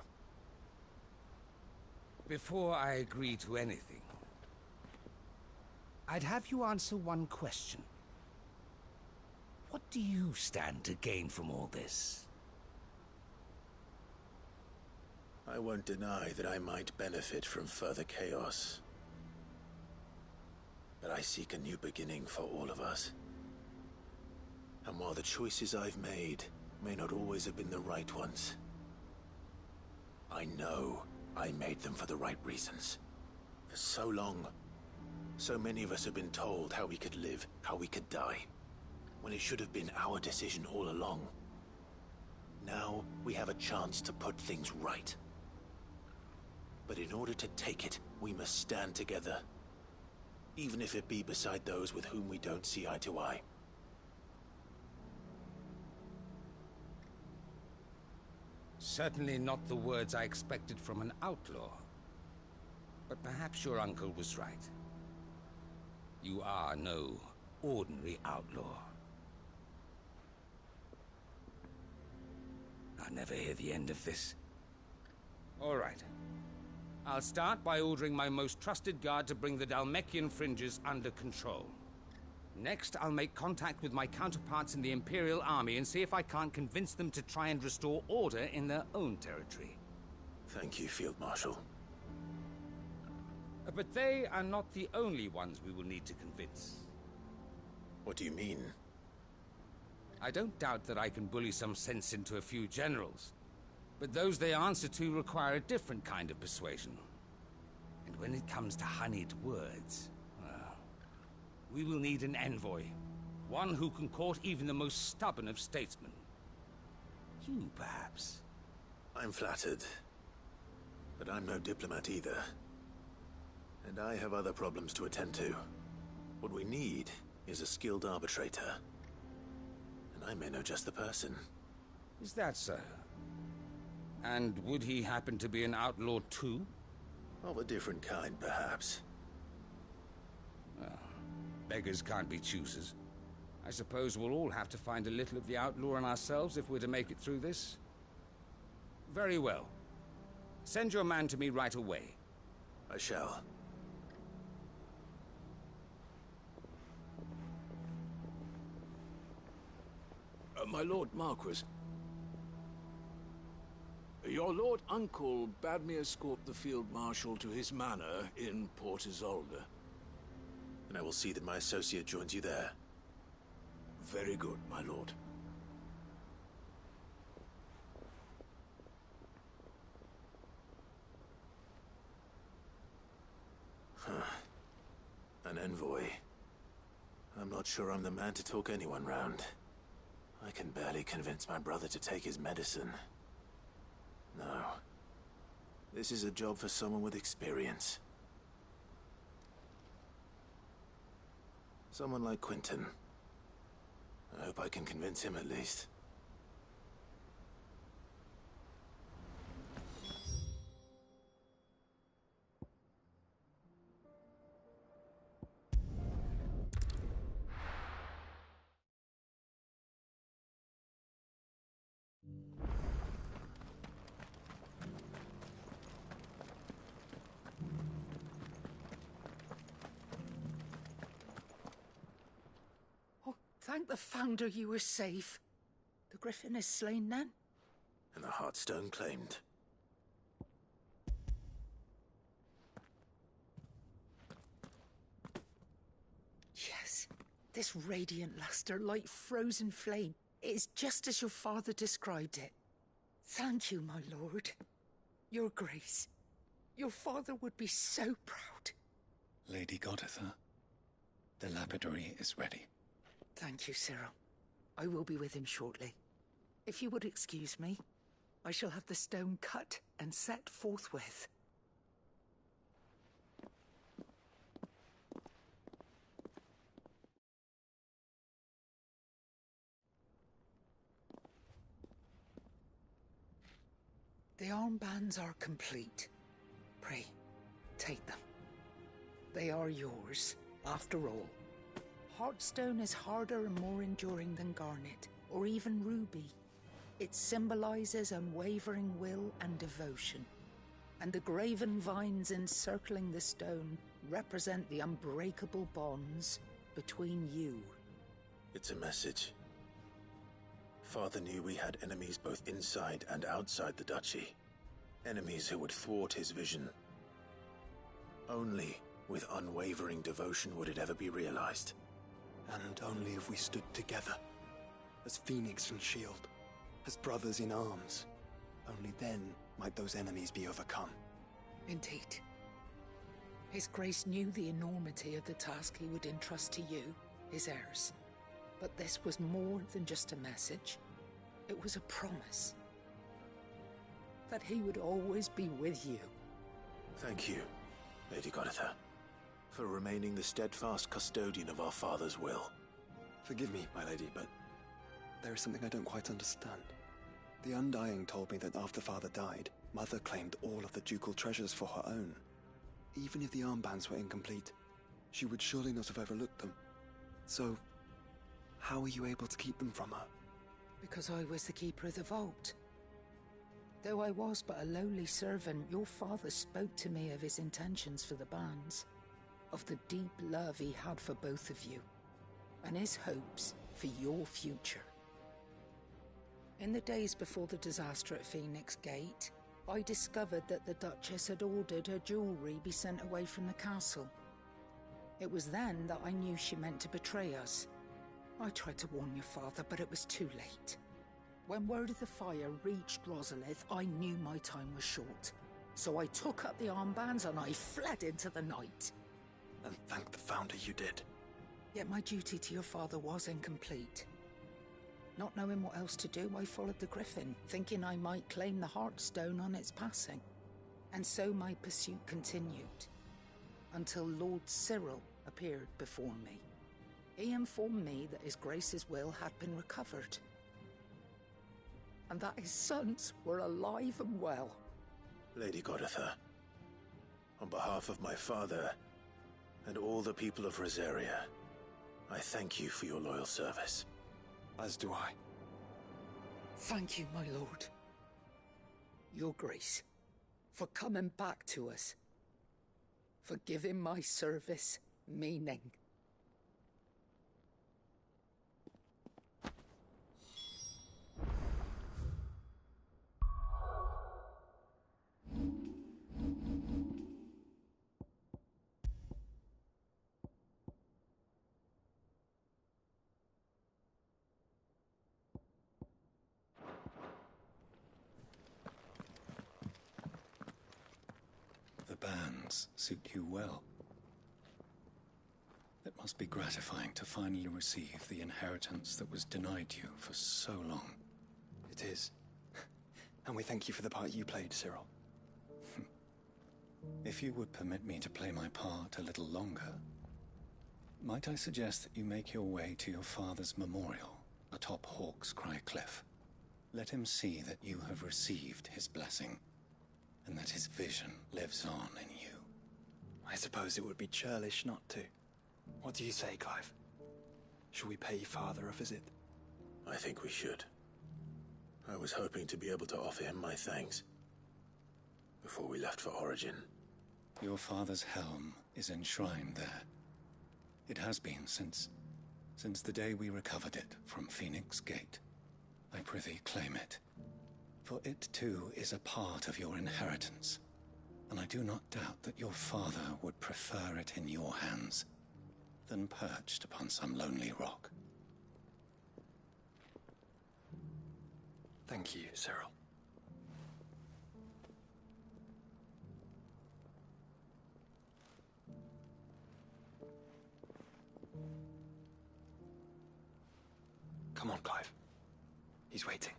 Before I agree to anything, I'd have you answer one question. What do you stand to gain from all this? I won't deny that I might benefit from further chaos. But I seek a new beginning for all of us. And while the choices I've made may not always have been the right ones, I know I made them for the right reasons. For so long, so many of us have been told how we could live, how we could die, when it should have been our decision all along. Now we have a chance to put things right. But in order to take it, we must stand together. Even if it be beside those with whom we don't see eye to eye. Certainly not the words I expected from an outlaw. But perhaps your uncle was right. You are no ordinary outlaw. I'll never hear the end of this. All right. I'll start by ordering my most trusted guard to bring the Dhalmekian fringes under control. Next, I'll make contact with my counterparts in the Imperial Army and see if I can't convince them to try and restore order in their own territory. Thank you, Field Marshal. But they are not the only ones we will need to convince. What do you mean? I don't doubt that I can bully some sense into a few generals, but those they answer to require a different kind of persuasion. And when it comes to honeyed words, well, we will need an envoy. One who can court even the most stubborn of statesmen. You, perhaps? I'm flattered. But I'm no diplomat either. And I have other problems to attend to. What we need is a skilled arbitrator. And I may know just the person. Is that so? And would he happen to be an outlaw too? Of a different kind, perhaps. Well, beggars can't be choosers. I suppose we'll all have to find a little of the outlaw in ourselves if we're to make it through this. Very well. Send your man to me right away. I shall. My Lord Marquis. Your Lord Uncle bade me escort the Field Marshal to his manor in Port Isolde. And I will see that my associate joins you there. Very good, my lord. An envoy. I'm not sure I'm the man to talk anyone round. I can barely convince my brother to take his medicine. No. This is a job for someone with experience. Someone like Quentin. I hope I can convince him at least. Thank the Founder you were safe. The Griffin is slain then? And the Heartstone claimed. Yes. This radiant luster, like frozen flame, is just as your father described it. Thank you, my lord. Your Grace. Your father would be so proud. Lady Goditha, the lapidary is ready. Thank you, Cyril. I will be with him shortly. If you would excuse me, I shall have the stone cut and set forthwith. The armbands are complete. Pray, take them. They are yours, after all. Heartstone is harder and more enduring than garnet, or even ruby. It symbolizes unwavering will and devotion. And the graven vines encircling the stone represent the unbreakable bonds between you. It's a message. Father knew we had enemies both inside and outside the duchy. Enemies who would thwart his vision. Only with unwavering devotion would it ever be realized. And only if we stood together, as Phoenix and Shield, as brothers in arms. Only then might those enemies be overcome. Indeed. His Grace knew the enormity of the task he would entrust to you, his heirs. But this was more than just a message. It was a promise. That he would always be with you. Thank you, Lady Goditha, for remaining the steadfast custodian of our father's will. Forgive me, my lady, but there is something I don't quite understand. The Undying told me that after Father died, Mother claimed all of the ducal treasures for her own. Even if the armbands were incomplete, she would surely not have overlooked them. So, how were you able to keep them from her? Because I was the keeper of the vault. Though I was but a lowly servant, your father spoke to me of his intentions for the bands, of the deep love he had for both of you, and his hopes for your future. In the days before the disaster at Phoenix Gate, I discovered that the Duchess had ordered her jewelry be sent away from the castle. It was then that I knew she meant to betray us. I tried to warn your father, but it was too late. When word of the fire reached Rosalith, I knew my time was short. So I took up the armbands and I fled into the night. And thank the Founder you did. Yet my duty to your father was incomplete. Not knowing what else to do, I followed the Griffin, thinking I might claim the Heartstone on its passing. And so my pursuit continued, until Lord Cyril appeared before me. He informed me that His Grace's will had been recovered, and that his sons were alive and well. Lady Goditha, on behalf of my father and all the people of Rosaria, I thank you for your loyal service. As do I. Thank you, my lord. Your Grace, for coming back to us. For giving my service meaning. The bands suit you well. It must be gratifying to finally receive the inheritance that was denied you for so long. It is. And we thank you for the part you played, Cyril. If you would permit me to play my part a little longer, might I suggest that you make your way to your father's memorial atop Hawk's Cry Cliff? Let him see that you have received his blessing, and that his vision lives on in you. I suppose it would be churlish not to. What do you say, Clive? Should we pay Father a visit? I think we should. I was hoping to be able to offer him my thanks before we left for Origin. Your father's helm is enshrined there. It has been since the day we recovered it from Phoenix Gate. I prithee claim it, for it too is a part of your inheritance, and I do not doubt that your father would prefer it in your hands than perched upon some lonely rock. Thank you, Cyril. Come on, Clive. He's waiting.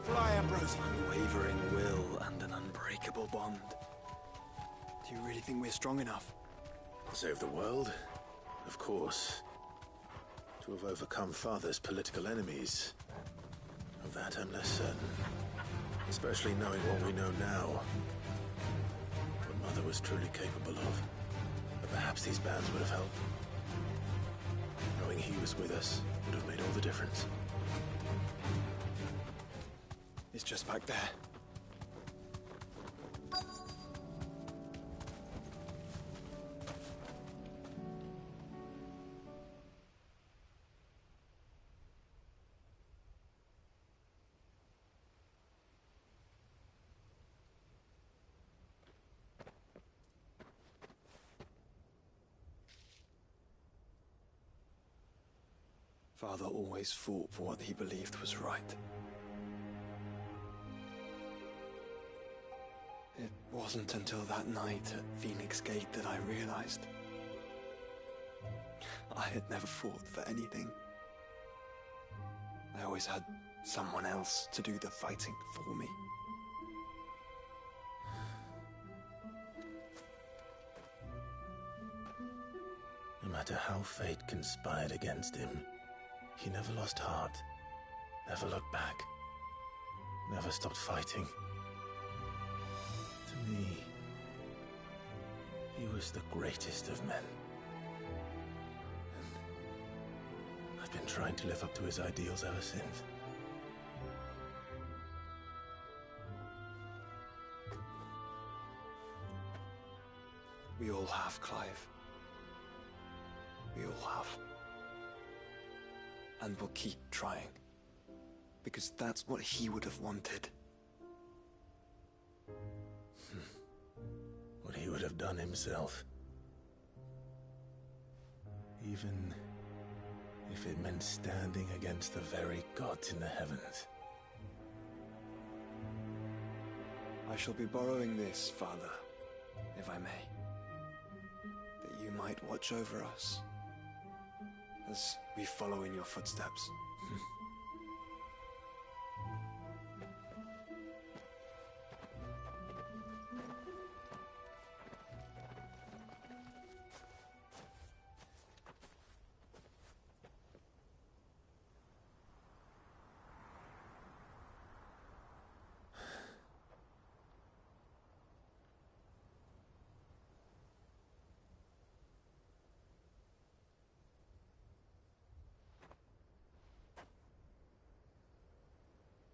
Fly, Ambrose. Unwavering will and an unbreakable bond. Do you really think we're strong enough? Save the world? Of course. To have overcome Father's political enemies, of that I'm less certain. Especially knowing what we know now. What Mother was truly capable of. But perhaps these bands would have helped. Knowing he was with us would have made all the difference. It's just back there. Father always fought for what he believed was right. It wasn't until that night at Phoenix Gate that I realized I had never fought for anything. I always had someone else to do the fighting for me. No matter how fate conspired against him, he never lost heart, never looked back, never stopped fighting. To me, he was the greatest of men. And I've been tried to live up to his ideals ever since. We all have, Clive. We all have. And we'll keep trying. Because that's what he would have wanted. What he would have done himself. Even if it meant standing against the very gods in the heavens. I shall be borrowing this, Father, if I may. That you might watch over us as we follow in your footsteps.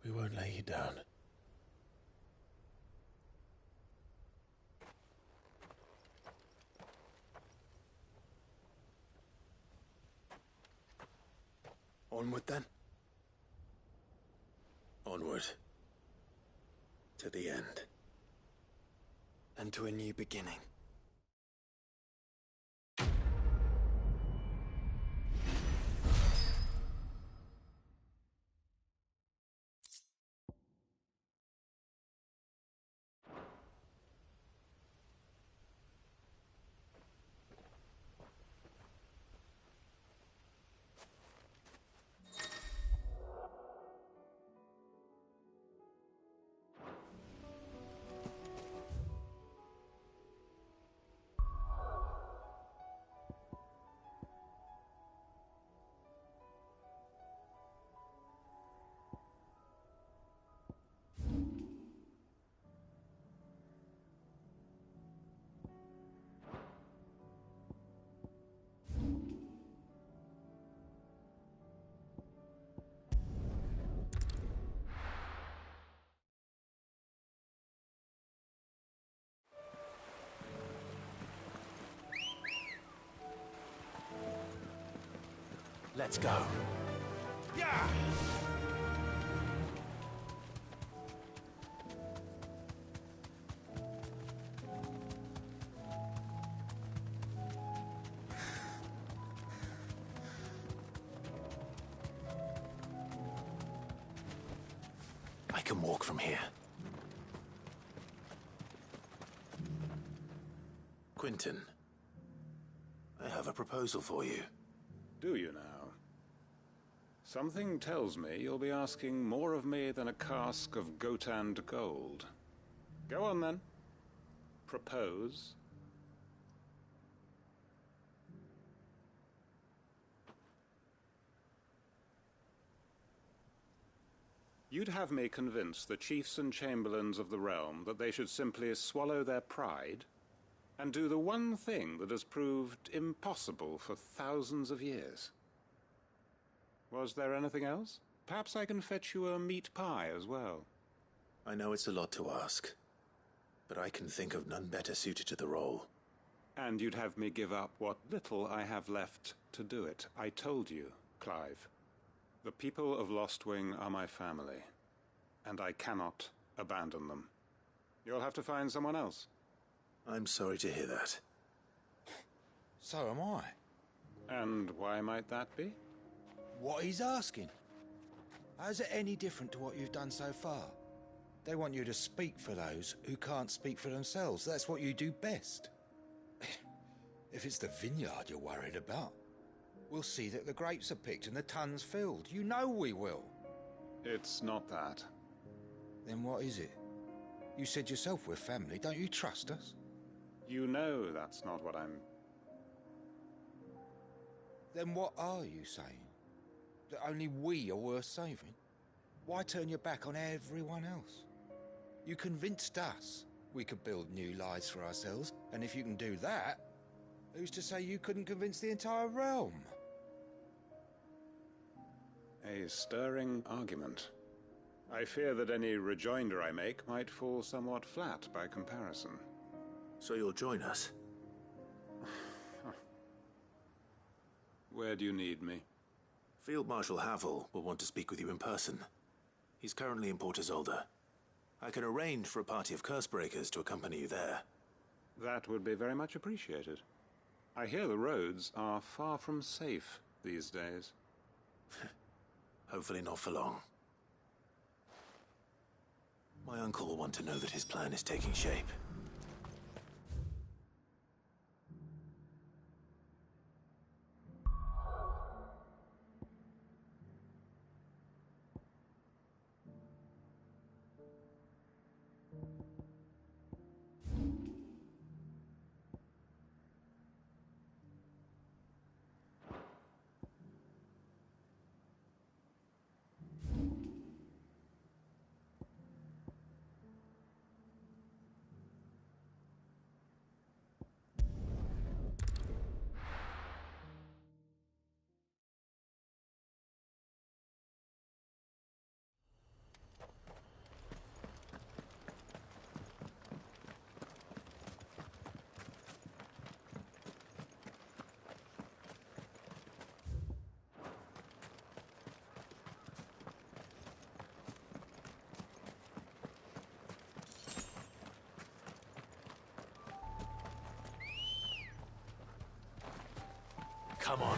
We won't lay you down. Onward, then. Onward. To the end. And to a new beginning. Let's go. Yeah! I can walk from here. Quentin, I have a proposal for you. Do you now? Something tells me you'll be asking more of me than a cask of Gotand gold. Go on, then. Propose. You'd have me convince the chiefs and chamberlains of the realm that they should simply swallow their pride and do the one thing that has proved impossible for thousands of years. Was there anything else? Perhaps I can fetch you a meat pie as well. I know it's a lot to ask, but I can think of none better suited to the role. And you'd have me give up what little I have left to do it. I told you, Clive. The people of Lostwing are my family, and I cannot abandon them. You'll have to find someone else. I'm sorry to hear that. So am I. And why might that be? What he's asking. How's it any different to what you've done so far? They want you to speak for those who can't speak for themselves. That's what you do best. If it's the vineyard you're worried about, we'll see that the grapes are picked and the tons filled. You know we will. It's not that. Then what is it? You said yourself we're family. Don't you trust us? You know that's not what I'm... Then what are you saying? That only we are worth saving? Why turn your back on everyone else? You convinced us we could build new lives for ourselves, and if you can do that, who's to say you couldn't convince the entire realm? A stirring argument. I fear that any rejoinder I make might fall somewhat flat by comparison. So you'll join us? Where do you need me? Field Marshal Havel will want to speak with you in person. He's currently in Port Isolde. I can arrange for a party of Cursebreakers to accompany you there. That would be very much appreciated. I hear the roads are far from safe these days. Hopefully not for long. My uncle will want to know that his plan is taking shape. Come on.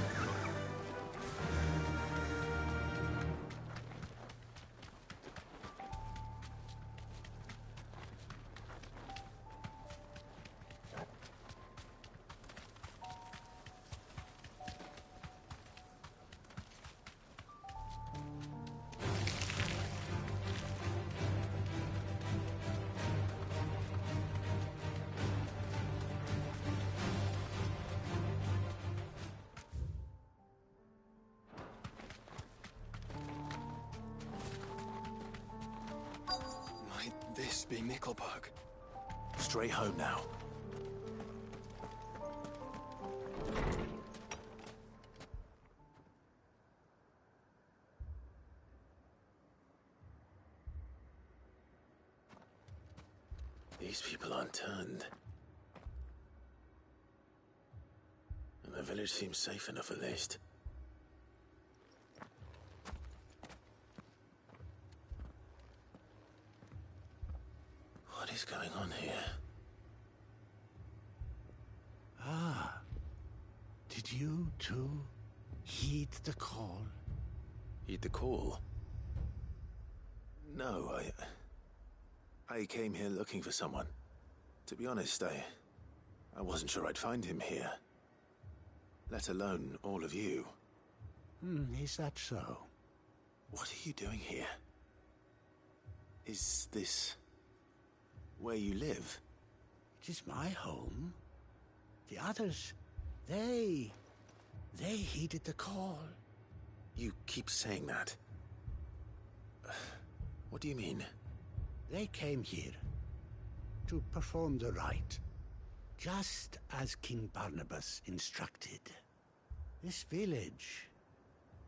Might this be Nickelberg? Straight home now. These people aren't turned. And the village seems safe enough at least. What is going on here? Ah. Did you, too, heed the call? Heed the call? No, I came here looking for someone. To be honest, I wasn't sure I'd find him here. Let alone all of you. Is that so? What are you doing here? Is this where you live? It is my home. The others, they heeded the call. You keep saying that. What do you mean? They came here to perform the rite, just as King Barnabas instructed. This village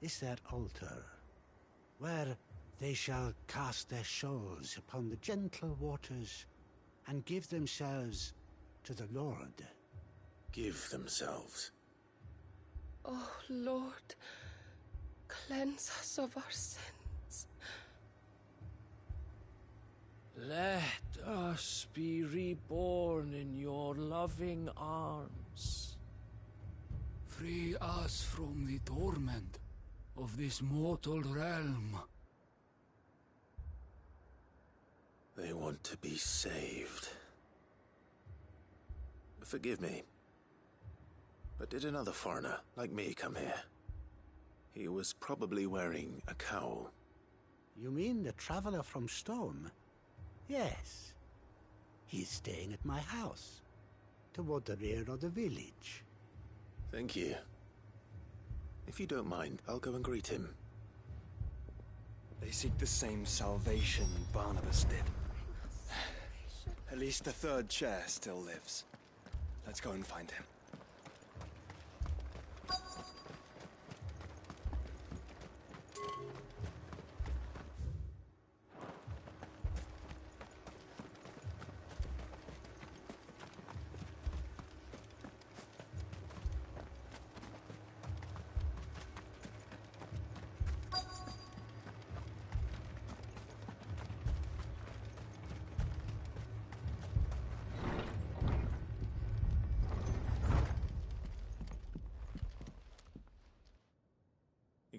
is their altar, where they shall cast their shawls upon the gentle waters and give themselves to the Lord. Give themselves? Oh, Lord, cleanse us of our sins. Let us be reborn in your loving arms. Free us from the torment of this mortal realm. They want to be saved. Forgive me, but did another foreigner like me come here? He was probably wearing a cowl. You mean the traveler from Storm? Yes. He's staying at my house, toward the rear of the village. Thank you. If you don't mind, I'll go and greet him. They seek the same salvation Barnabas did. At least the third chair still lives. Let's go and find him.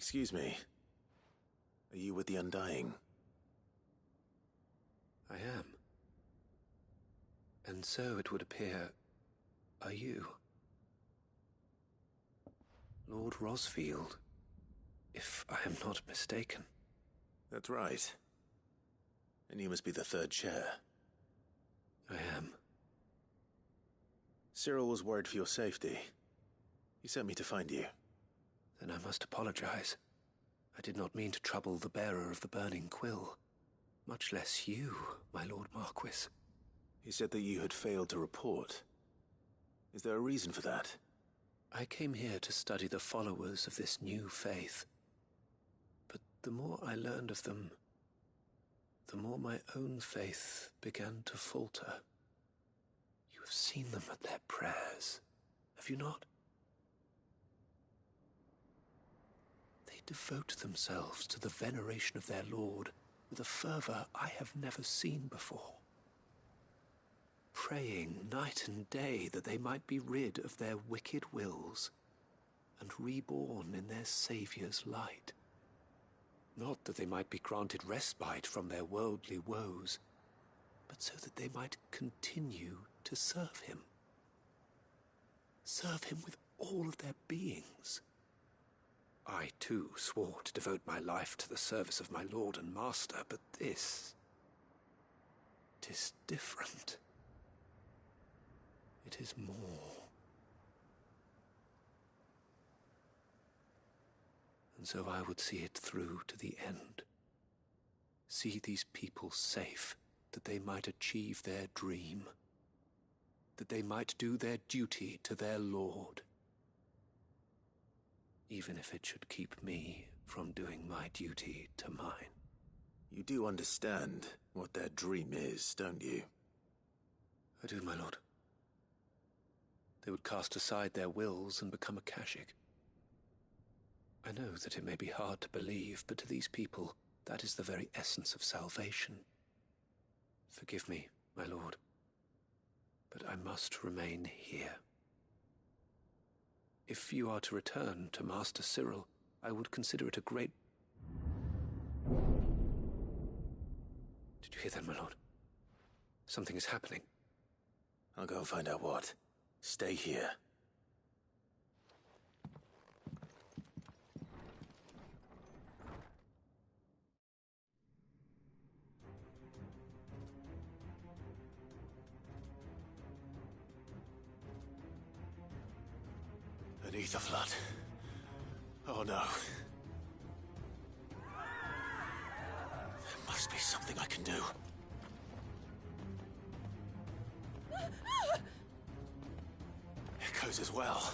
Excuse me. Are you with the Undying? I am. And so it would appear, are you. Lord Rosfield, if I am not mistaken. That's right. And you must be the third chair. I am. Cyril was worried for your safety. He sent me to find you. Then I must apologize. I did not mean to trouble the bearer of the burning quill. Much less you, my Lord Marquis. He said that you had failed to report. Is there a reason for that? I came here to study the followers of this new faith. But the more I learned of them, the more my own faith began to falter. You have seen them at their prayers, have you not? They devote themselves to the veneration of their Lord with a fervor I have never seen before. Praying night and day that they might be rid of their wicked wills and reborn in their Saviour's light. Not that they might be granted respite from their worldly woes, but so that they might continue to serve him. Serve him with all of their beings. I, too, swore to devote my life to the service of my Lord and Master, but this... 'tis different. It is more. And so I would see it through to the end. See these people safe, that they might achieve their dream. That they might do their duty to their Lord. Even if it should keep me from doing my duty to mine. You do understand what their dream is, don't you? I do, my lord. They would cast aside their wills and become Akashic. I know that it may be hard to believe, but to these people, that is the very essence of salvation. Forgive me, my lord, but I must remain here. If you are to return to Master Cyril, I would consider it a great... Did you hear that, my lord? Something is happening. I'll go and find out what. Stay here. An ether flood. Oh no. There must be something I can do. Echoes as well.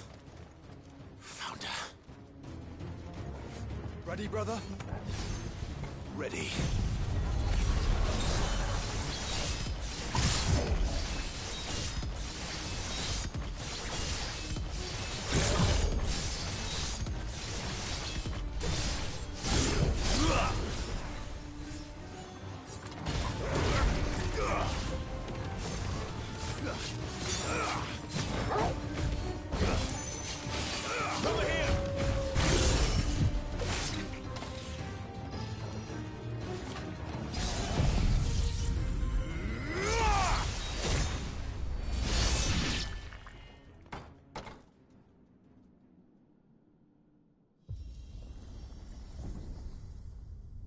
Found her. Ready, brother? Ready.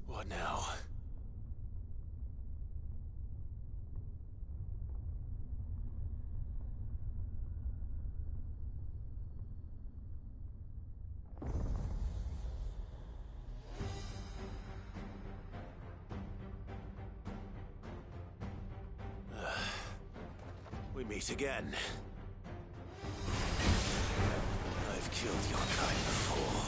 What now? We meet again. I've killed your kind before.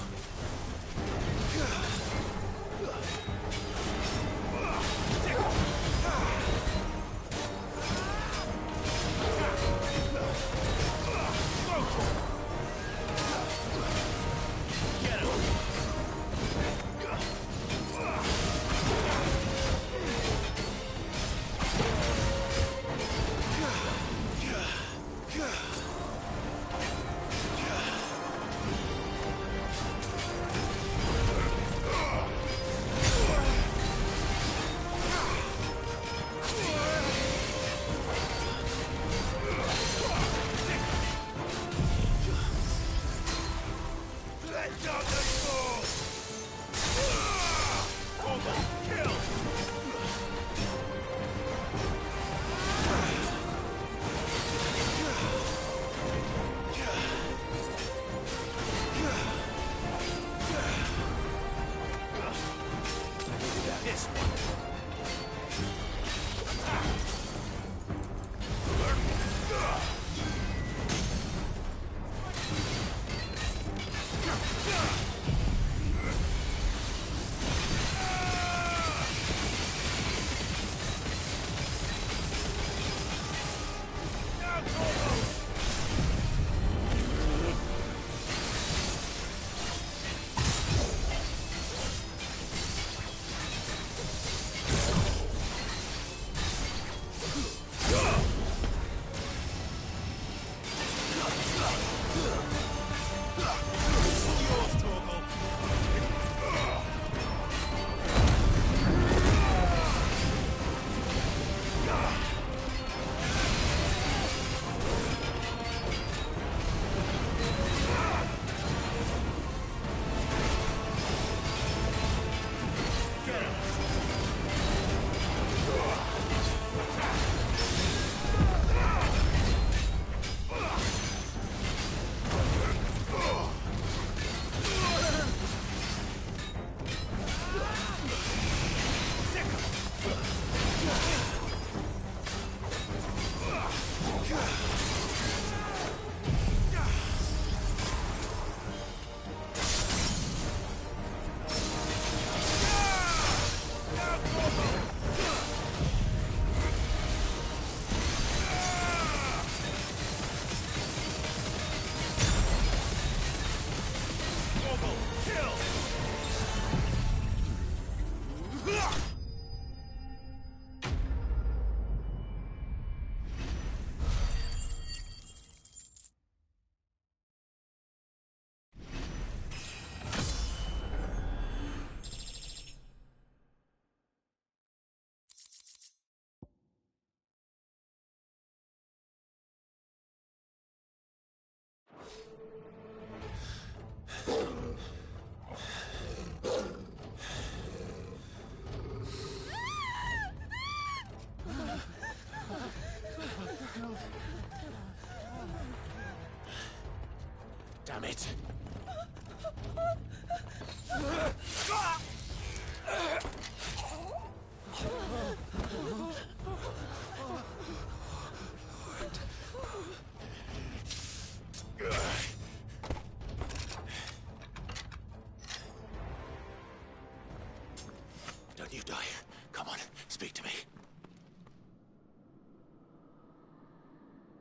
Damn it! Don't you die. Come on, speak to me.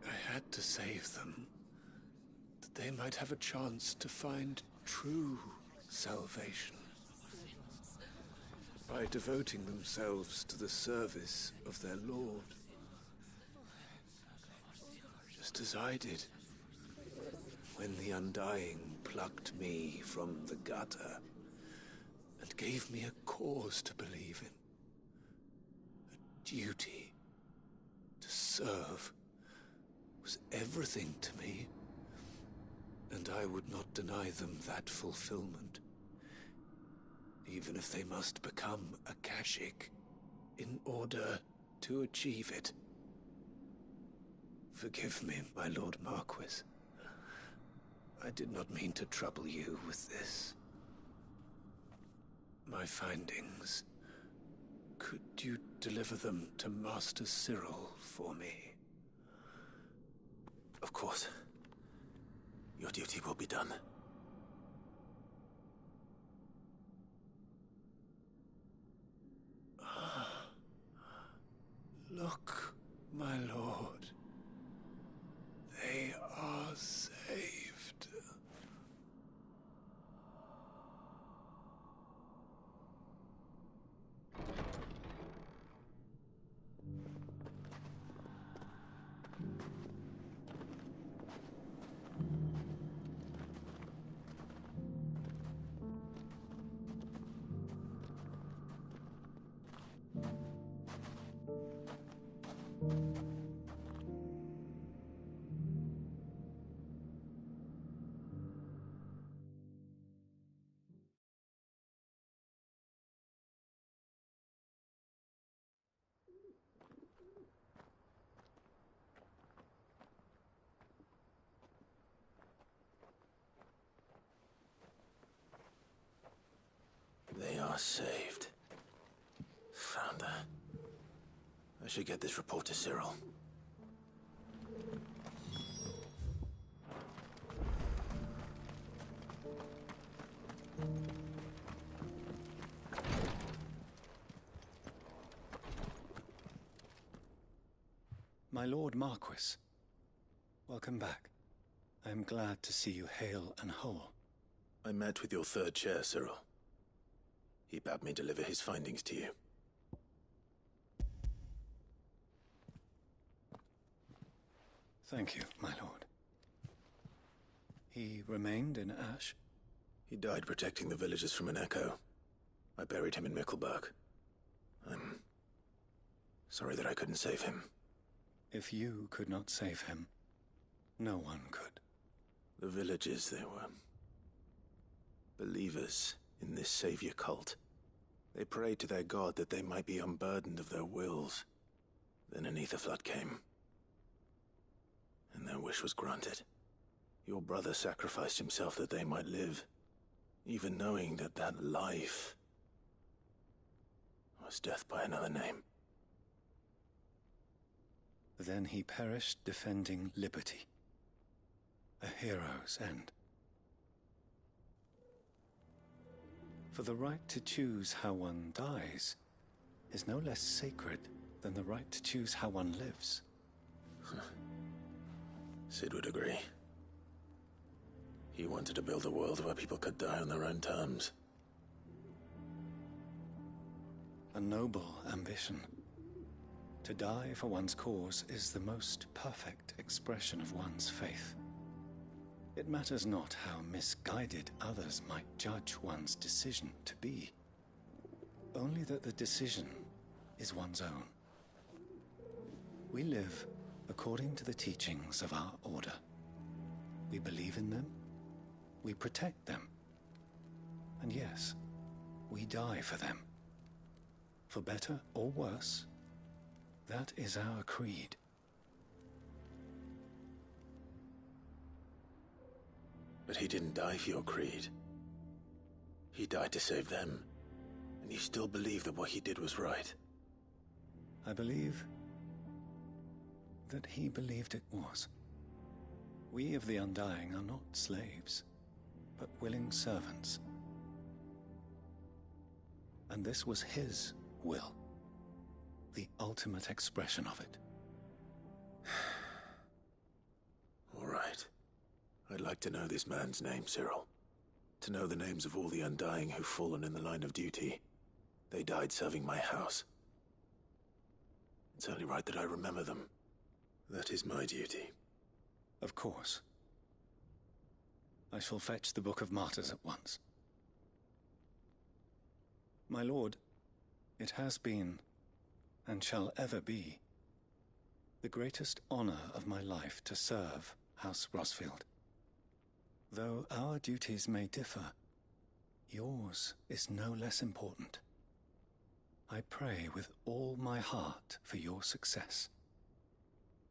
I had to save them, that they might have a chance to find true salvation. By devoting themselves to the service of their Lord. Just as I did, when the Undying plucked me from the gutter and gave me a cause to believe in. A duty to serve was everything to me, and I would not deny them that fulfillment. Even if they must become a Kashik in order to achieve it. Forgive me, my Lord Marquis. I did not mean to trouble you with this. My findings. Could you deliver them to Master Cyril for me? Of course. Your duty will be done. Look, my lord. They are saved. They are saved. Founder. I should get this report to Cyril. My Lord Marquis, welcome back. I am glad to see you hale and whole. I met with your third chair, Cyril. He bade me deliver his findings to you. Thank you, my lord. He remained in Ash? He died protecting the villagers from an echo. I buried him in Mickelberg. I'm sorry that I couldn't save him. If you could not save him, no one could. The villagers, they were believers in this savior cult. They prayed to their god that they might be unburdened of their wills. Then an ether flood came, and their wish was granted. Your brother sacrificed himself that they might live, even knowing that that life was death by another name. Then he perished defending liberty. A hero's end. For the right to choose how one dies is no less sacred than the right to choose how one lives. Sid would agree. He wanted to build a world where people could die on their own terms. A noble ambition. To die for one's cause is the most perfect expression of one's faith. It matters not how misguided others might judge one's decision to be. Only that the decision is one's own. We live according to the teachings of our order. We believe in them, we protect them, and yes, we die for them. For better or worse, that is our creed. But he didn't die for your creed. He died to save them. And you still believe that what he did was right. I believe that he believed it was. We of the Undying are not slaves, but willing servants. And this was his will, the ultimate expression of it. All right. I'd like to know this man's name, Cyril. To know the names of all the Undying who've fallen in the line of duty. They died serving my house. It's only right that I remember them. That is my duty. Of course. I shall fetch the Book of Martyrs at once. My lord, it has been, and shall ever be, the greatest honor of my life to serve House Rosfield. Though our duties may differ, yours is no less important. I pray with all my heart for your success.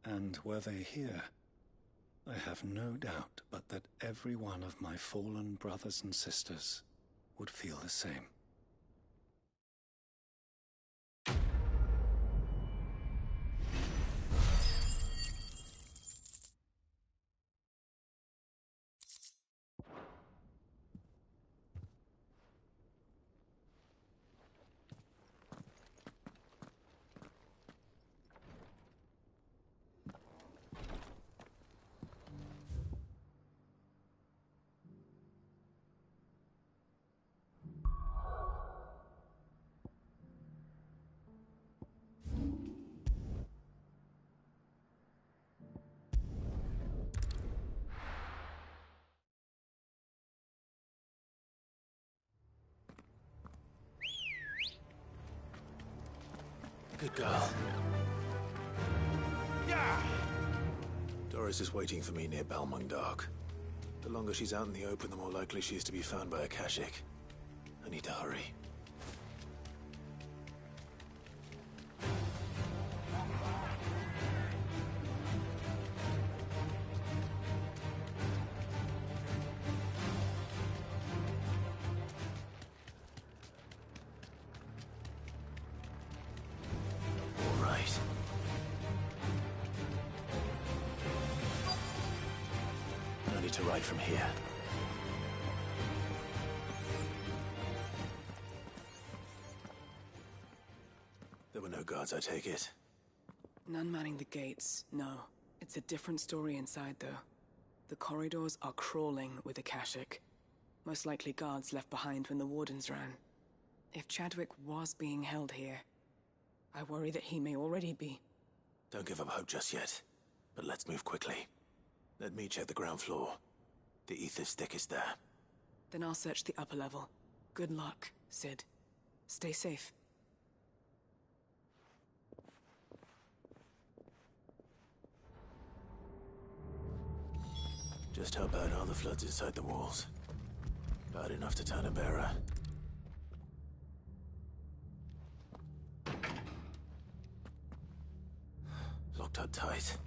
And were they here, I have no doubt but that every one of my fallen brothers and sisters would feel the same. Good girl. Yeah! Doris is waiting for me near Balmung Dock. The longer she's out in the open, the more likely she is to be found by a Kashik. I need to hurry. To ride from here. There were no guards, I take it. None manning the gates, no. It's a different story inside, though. The corridors are crawling with Akashic. Most likely guards left behind when the wardens ran. If Chadwick was being held here, I worry that he may already be. Don't give up hope just yet, but let's move quickly. Let me check the ground floor. The ether stick is there. Then I'll search the upper level. Good luck, Sid. Stay safe. Just how bad are the floods inside the walls? Bad enough to turn a bearer. Locked up tight.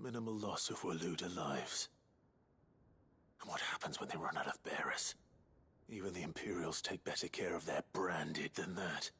Minimal loss of Waluda lives. And what happens when they run out of bearers? Even the Imperials take better care of their branded than that.